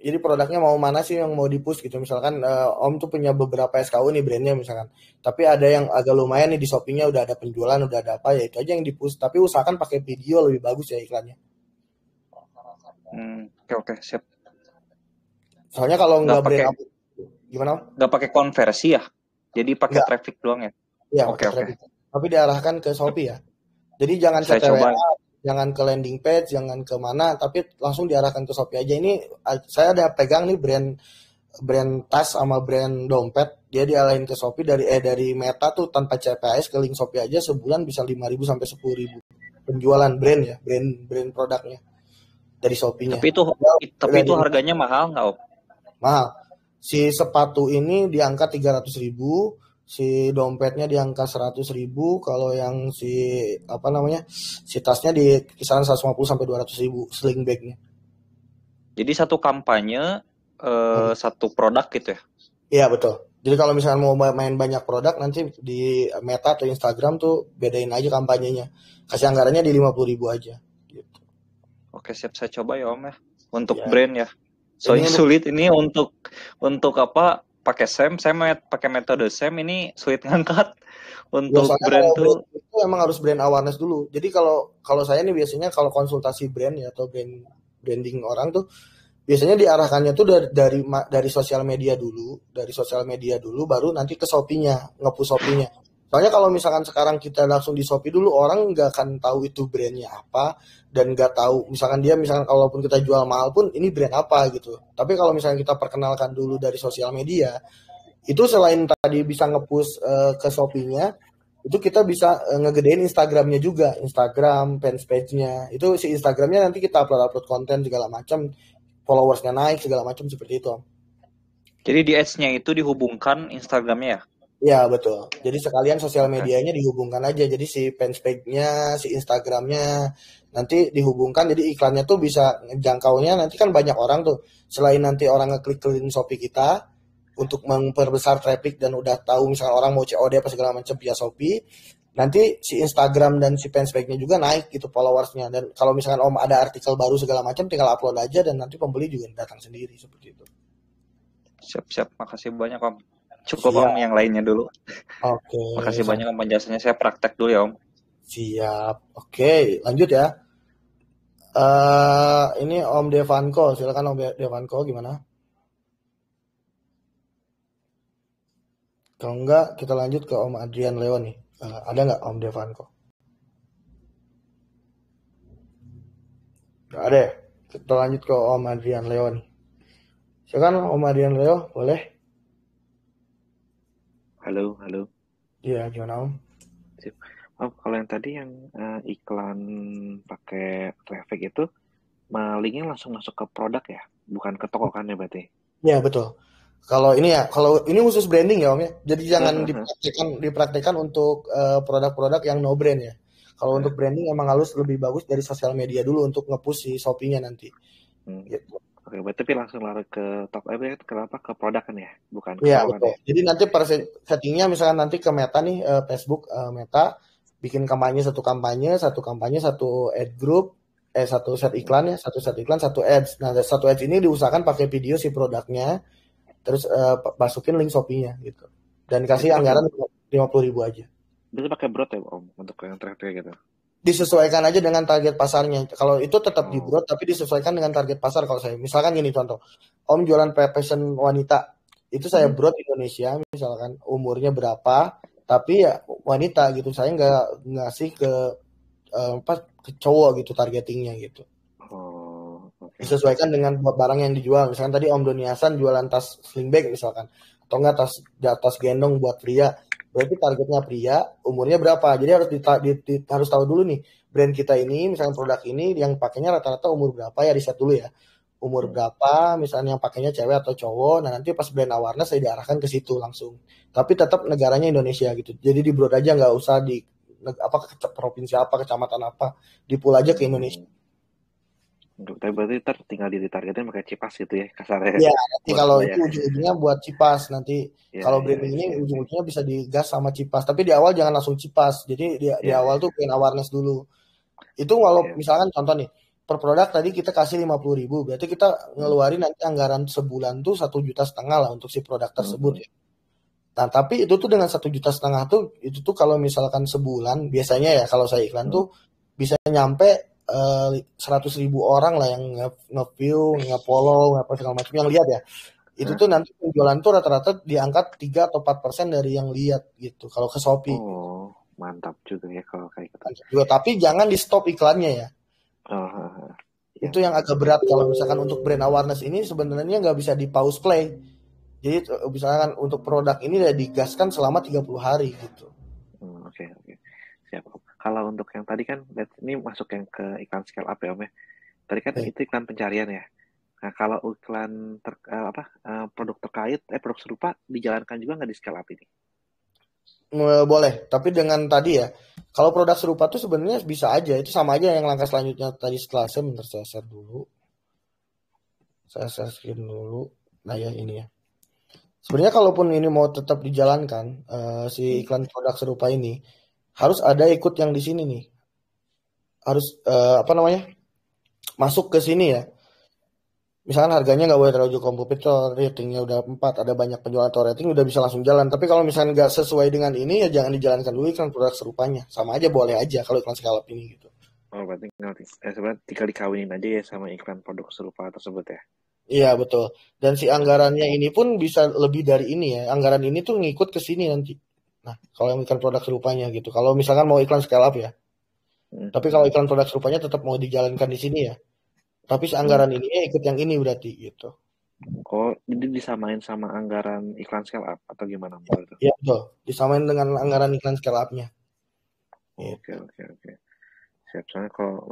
Jadi produknya mau mana sih yang mau di-push gitu. Misalkan Om tuh punya beberapa SKU nih brandnya misalkan. Tapi ada yang agak lumayan nih di Shopee-nya, udah ada penjualan, udah ada apa, ya itu aja yang di-push. Tapi usahakan pakai video lebih bagus ya iklannya. Oke, siap. Soalnya kalau nggak brand gimana? Nggak pakai konversi ya? Jadi pakai traffic doang ya? Iya, pakai traffic. Tapi diarahkan ke Shopee ya. Jadi jangan ke CTWA, jangan ke landing page, jangan ke mana, tapi langsung diarahkan ke Shopee aja. Ini saya ada pegang nih brand tas sama brand dompet, dia diarahin ke Shopee dari Meta tuh tanpa CPS ke link Shopee aja sebulan bisa 5.000 sampai 10.000 penjualan brand ya, brand produknya dari Shopee-nya. Tapi itu harganya mahal nggak, Om? Mahal. Si sepatu ini di angka 300.000, si dompetnya di angka 100.000, kalau yang si tasnya di kisaran 150 sampai 200.000 sling bagnya. Jadi satu kampanye satu produk gitu ya? Iya betul. Jadi kalau misalnya mau main banyak produk, nanti di Meta atau Instagram tuh bedain aja kampanyenya. Kasih anggarannya di 50.000 aja. Gitu. Oke, siap, saya coba ya Om ya. Untuk brand ya. Soalnya ini sulit ini untuk apa? Pakai SEM, saya pakai metode SEM ini sulit ngangkat. Untuk brand tuh itu emang harus brand awareness dulu. Jadi kalau saya nih biasanya kalau konsultasi brand ya atau branding orang tuh biasanya diarahkannya tuh dari sosial media dulu, baru nanti ke Shopee-nya, nge-push Shopee-nya. Soalnya kalau misalkan sekarang kita langsung di Shopee dulu, orang nggak akan tahu itu brandnya apa, dan nggak tahu misalkan kalaupun kita jual mahal pun ini brand apa gitu. Tapi kalau misalkan kita perkenalkan dulu dari sosial media, itu selain tadi bisa nge-push ke Shopee-nya, itu kita bisa ngegedein Instagram-nya juga, Instagram fans page-nya. Itu si Instagram-nya nanti kita upload konten segala macam, followersnya naik segala macam seperti itu. Jadi di ads-nya itu dihubungkan Instagram-nya ya? Ya betul. Jadi sekalian sosial medianya dihubungkan aja. Jadi si fans page-nya, si Instagram-nya nanti dihubungkan. Jadi iklannya tuh bisa jangkaunya nanti kan banyak orang tuh. Selain nanti orang ngeklik ke link Shopee kita untuk memperbesar traffic dan udah tahu misalnya orang mau COD apa segala macam via Shopee, nanti si Instagram dan si fans page-nya juga naik gitu followersnya. Dan kalau misalkan Om ada artikel baru segala macam tinggal upload aja dan nanti pembeli juga datang sendiri seperti itu. Siap, makasih banyak Om. Cukup Om, yang lainnya dulu. Oke. Makasih banyak Om penjelasannya, saya praktek dulu ya Om. Siap. Oke, lanjut ya. Ini Om Devanko, silakan Om Devanko, gimana? Kalau enggak, kita lanjut ke Om Adrian Leo nih. Ada nggak Om Devanko? Nggak ada ya? Kita lanjut ke Om Adrian Leo nih. Silakan Om Adrian Leo, boleh? Halo. Iya, gimana Om? Om, kalau yang tadi yang iklan pakai traffic itu, linknya langsung masuk ke produk ya? Bukan ke toko kan ya berarti? Iya, betul. Kalau ini khusus branding ya Om ya. Jadi jangan dipraktekkan untuk produk-produk yang no brand ya. Kalau untuk branding emang harus lebih bagus dari sosial media dulu untuk nge-push si Shopee-nya nanti. Gitu. Oke, berarti langsung lari ke toko, kenapa ke produk kan ya? Bukan ke toko kan ya? Jadi nanti settingnya misalkan nanti ke Meta nih, Facebook Meta bikin satu kampanye satu ad group, satu set iklan ya, satu ads. Nah, satu ads ini diusahakan pakai video si produknya, terus masukin link Shopee-nya gitu. Dan kasih anggaran 50.000 aja. Berarti pakai broad ya Om untuk yang traffic gitu? disesuaikan aja dengan target pasarnya. Kalau itu tetap di Oh. broad tapi disesuaikan dengan target pasar. Kalau saya misalkan gini contoh, Om jualan fashion wanita, itu saya broad Indonesia, misalkan umurnya berapa, tapi ya wanita gitu. Saya nggak ngasih ke ke cowok gitu targetingnya gitu. Oh, oke. Disesuaikan dengan barang yang dijual. Misalkan tadi Om Doni Hasan jualan tas sling bag misalkan, atau enggak tas gendong buat pria. Berarti targetnya pria, umurnya berapa? Jadi harus tahu dulu nih, brand kita ini, misalnya produk ini yang pakainya rata-rata umur berapa ya, riset dulu ya. Umur berapa, misalnya yang pakainya cewek atau cowok. Nah nanti pas brand awareness saya diarahkan ke situ langsung. Tapi tetap negaranya Indonesia gitu. Jadi di broad aja, nggak usah di provinsi apa, kecamatan apa, di pull aja ke Indonesia. Tapi berarti tinggal ditargetin pakai Cipas gitu ya kasarnya. Iya, nanti kalau itu ujung-ujungnya buat Cipas nanti. Ya, Kalau branding ini ujung-ujungnya bisa digas sama Cipas. Tapi di awal jangan langsung Cipas. Jadi di awal tuh brand awareness dulu. Itu walau misalkan contoh nih, per produk tadi kita kasih 50.000, berarti kita ngeluarin nanti anggaran sebulan tuh 1,5 juta lah untuk si produk tersebut ya. Nah tapi itu tuh dengan 1,5 juta tuh, itu tuh kalau misalkan sebulan biasanya ya kalau saya iklan tuh bisa nyampe 100.000 orang lah yang nge-view, nge-follow, apa segala macam yang lihat ya. Itu tuh nanti penjualan tuh rata-rata diangkat 3 atau 4% dari yang lihat gitu kalau ke Shopee. Oh, mantap juga ya kalau kayak gitu. Tapi jangan di stop iklannya ya. Itu yang agak berat kalau misalkan untuk brand awareness ini sebenarnya nggak bisa di pause play. Jadi misalkan untuk produk ini udah digaskan selama 30 hari gitu. Oke. Siap. Kalau untuk yang tadi kan ini masuk yang ke iklan scale up ya Om ya. Tadi kan itu iklan pencarian ya. Nah kalau iklan produk terkait produk serupa dijalankan juga nggak di scale up ini? Boleh, tapi dengan tadi ya, kalau produk serupa tuh sebenarnya bisa aja, itu sama aja yang langkah selanjutnya tadi setelah saya share dulu. Saya share screen dulu. Nah ya ini ya. Sebenarnya kalaupun ini mau tetap dijalankan si iklan produk serupa ini, harus ada ikut yang di sini nih. Harus masuk ke sini ya. Misalkan harganya nggak boleh terlalu kompetitor, ratingnya udah 4, ada banyak penjualan atau rating udah bisa langsung jalan. Tapi kalau misalnya nggak sesuai dengan ini ya jangan dijalankan dulu iklan produk serupanya. Sama aja boleh aja kalau iklan scale up ini gitu. Oh berarti sebenarnya tinggal dikawinin aja ya sama iklan produk serupa tersebut ya. Iya betul. Dan si anggarannya ini pun bisa lebih dari ini ya. Anggaran ini tuh ngikut ke sini nanti. Nah kalau yang iklan produk serupanya gitu. Kalau misalkan mau iklan scale up ya. Tapi kalau iklan produk serupanya tetap mau dijalankan di sini ya. Tapi anggaran ini ikut yang ini berarti gitu. Oh, jadi disamain sama anggaran iklan scale up atau gimana? Iya betul. Disamain dengan anggaran iklan scale up-nya. Oke. Siap. Soalnya kalau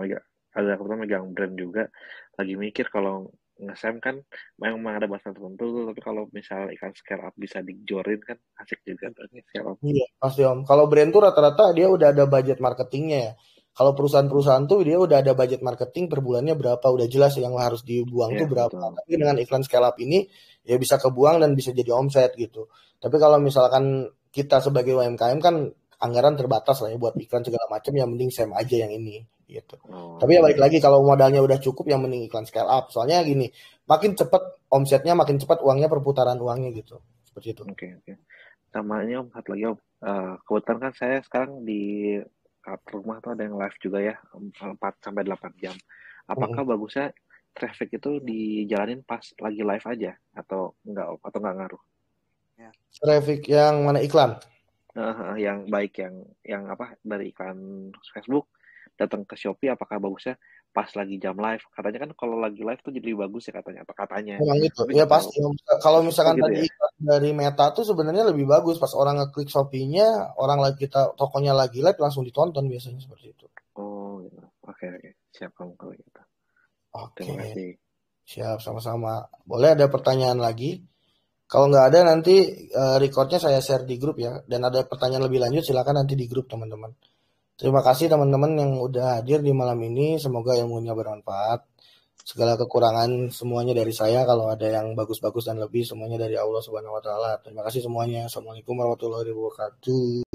ada kebetulan megang brand juga, lagi mikir kalau nge-SEM kan memang ada bahasa tertentu, tapi kalau misal iklan scale up bisa dijorin kan asik juga tuh scale up. Iya pasti Om. Kalau brand tuh rata-rata dia udah ada budget marketingnya ya. Kalau perusahaan-perusahaan tuh dia udah ada budget marketing per bulannya berapa, udah jelas yang harus dibuang tuh berapa. Betul. Tapi dengan iklan scale up ini ya bisa kebuang dan bisa jadi omset gitu. Tapi kalau misalkan kita sebagai UMKM kan anggaran terbatas lah ya buat iklan segala macam, yang mending SEM aja yang ini gitu. Tapi ya balik lagi kalau modalnya udah cukup yang mending iklan scale up. Soalnya gini, makin cepat omsetnya, makin cepat uangnya, perputaran uangnya gitu. Seperti itu. Oke. Namanya Om, satu lagi Om. Kebetulan kan saya sekarang di rumah tuh ada yang live juga ya, 4-8 jam. Apakah bagusnya traffic itu dijalanin pas lagi live aja atau enggak ngaruh? Traffic yang mana iklan? Yang baik yang dari iklan Facebook datang ke Shopee, apakah bagusnya pas lagi jam live? Katanya kan kalau lagi live tuh jadi bagus ya katanya. Memang gitu. Ya pasti. Kalau misalkan gitu tadi iklan dari Meta tuh sebenarnya lebih bagus pas orang ngeklik Shopee-nya, orang lagi tokonya lagi live langsung ditonton biasanya seperti itu. Oh, gitu. Oke. Siap kamu kalau gitu. Oke. Terima kasih. Siap, sama-sama. Boleh ada pertanyaan lagi? Kalau nggak ada nanti recordnya saya share di grup ya. Dan ada pertanyaan lebih lanjut silakan nanti di grup teman-teman. Terima kasih teman-teman yang udah hadir di malam ini. Semoga ilmunya bermanfaat. Segala kekurangan semuanya dari saya. Kalau ada yang bagus-bagus dan lebih semuanya dari Allah Subhanahu wa taala. Terima kasih semuanya. Assalamualaikum warahmatullahi wabarakatuh.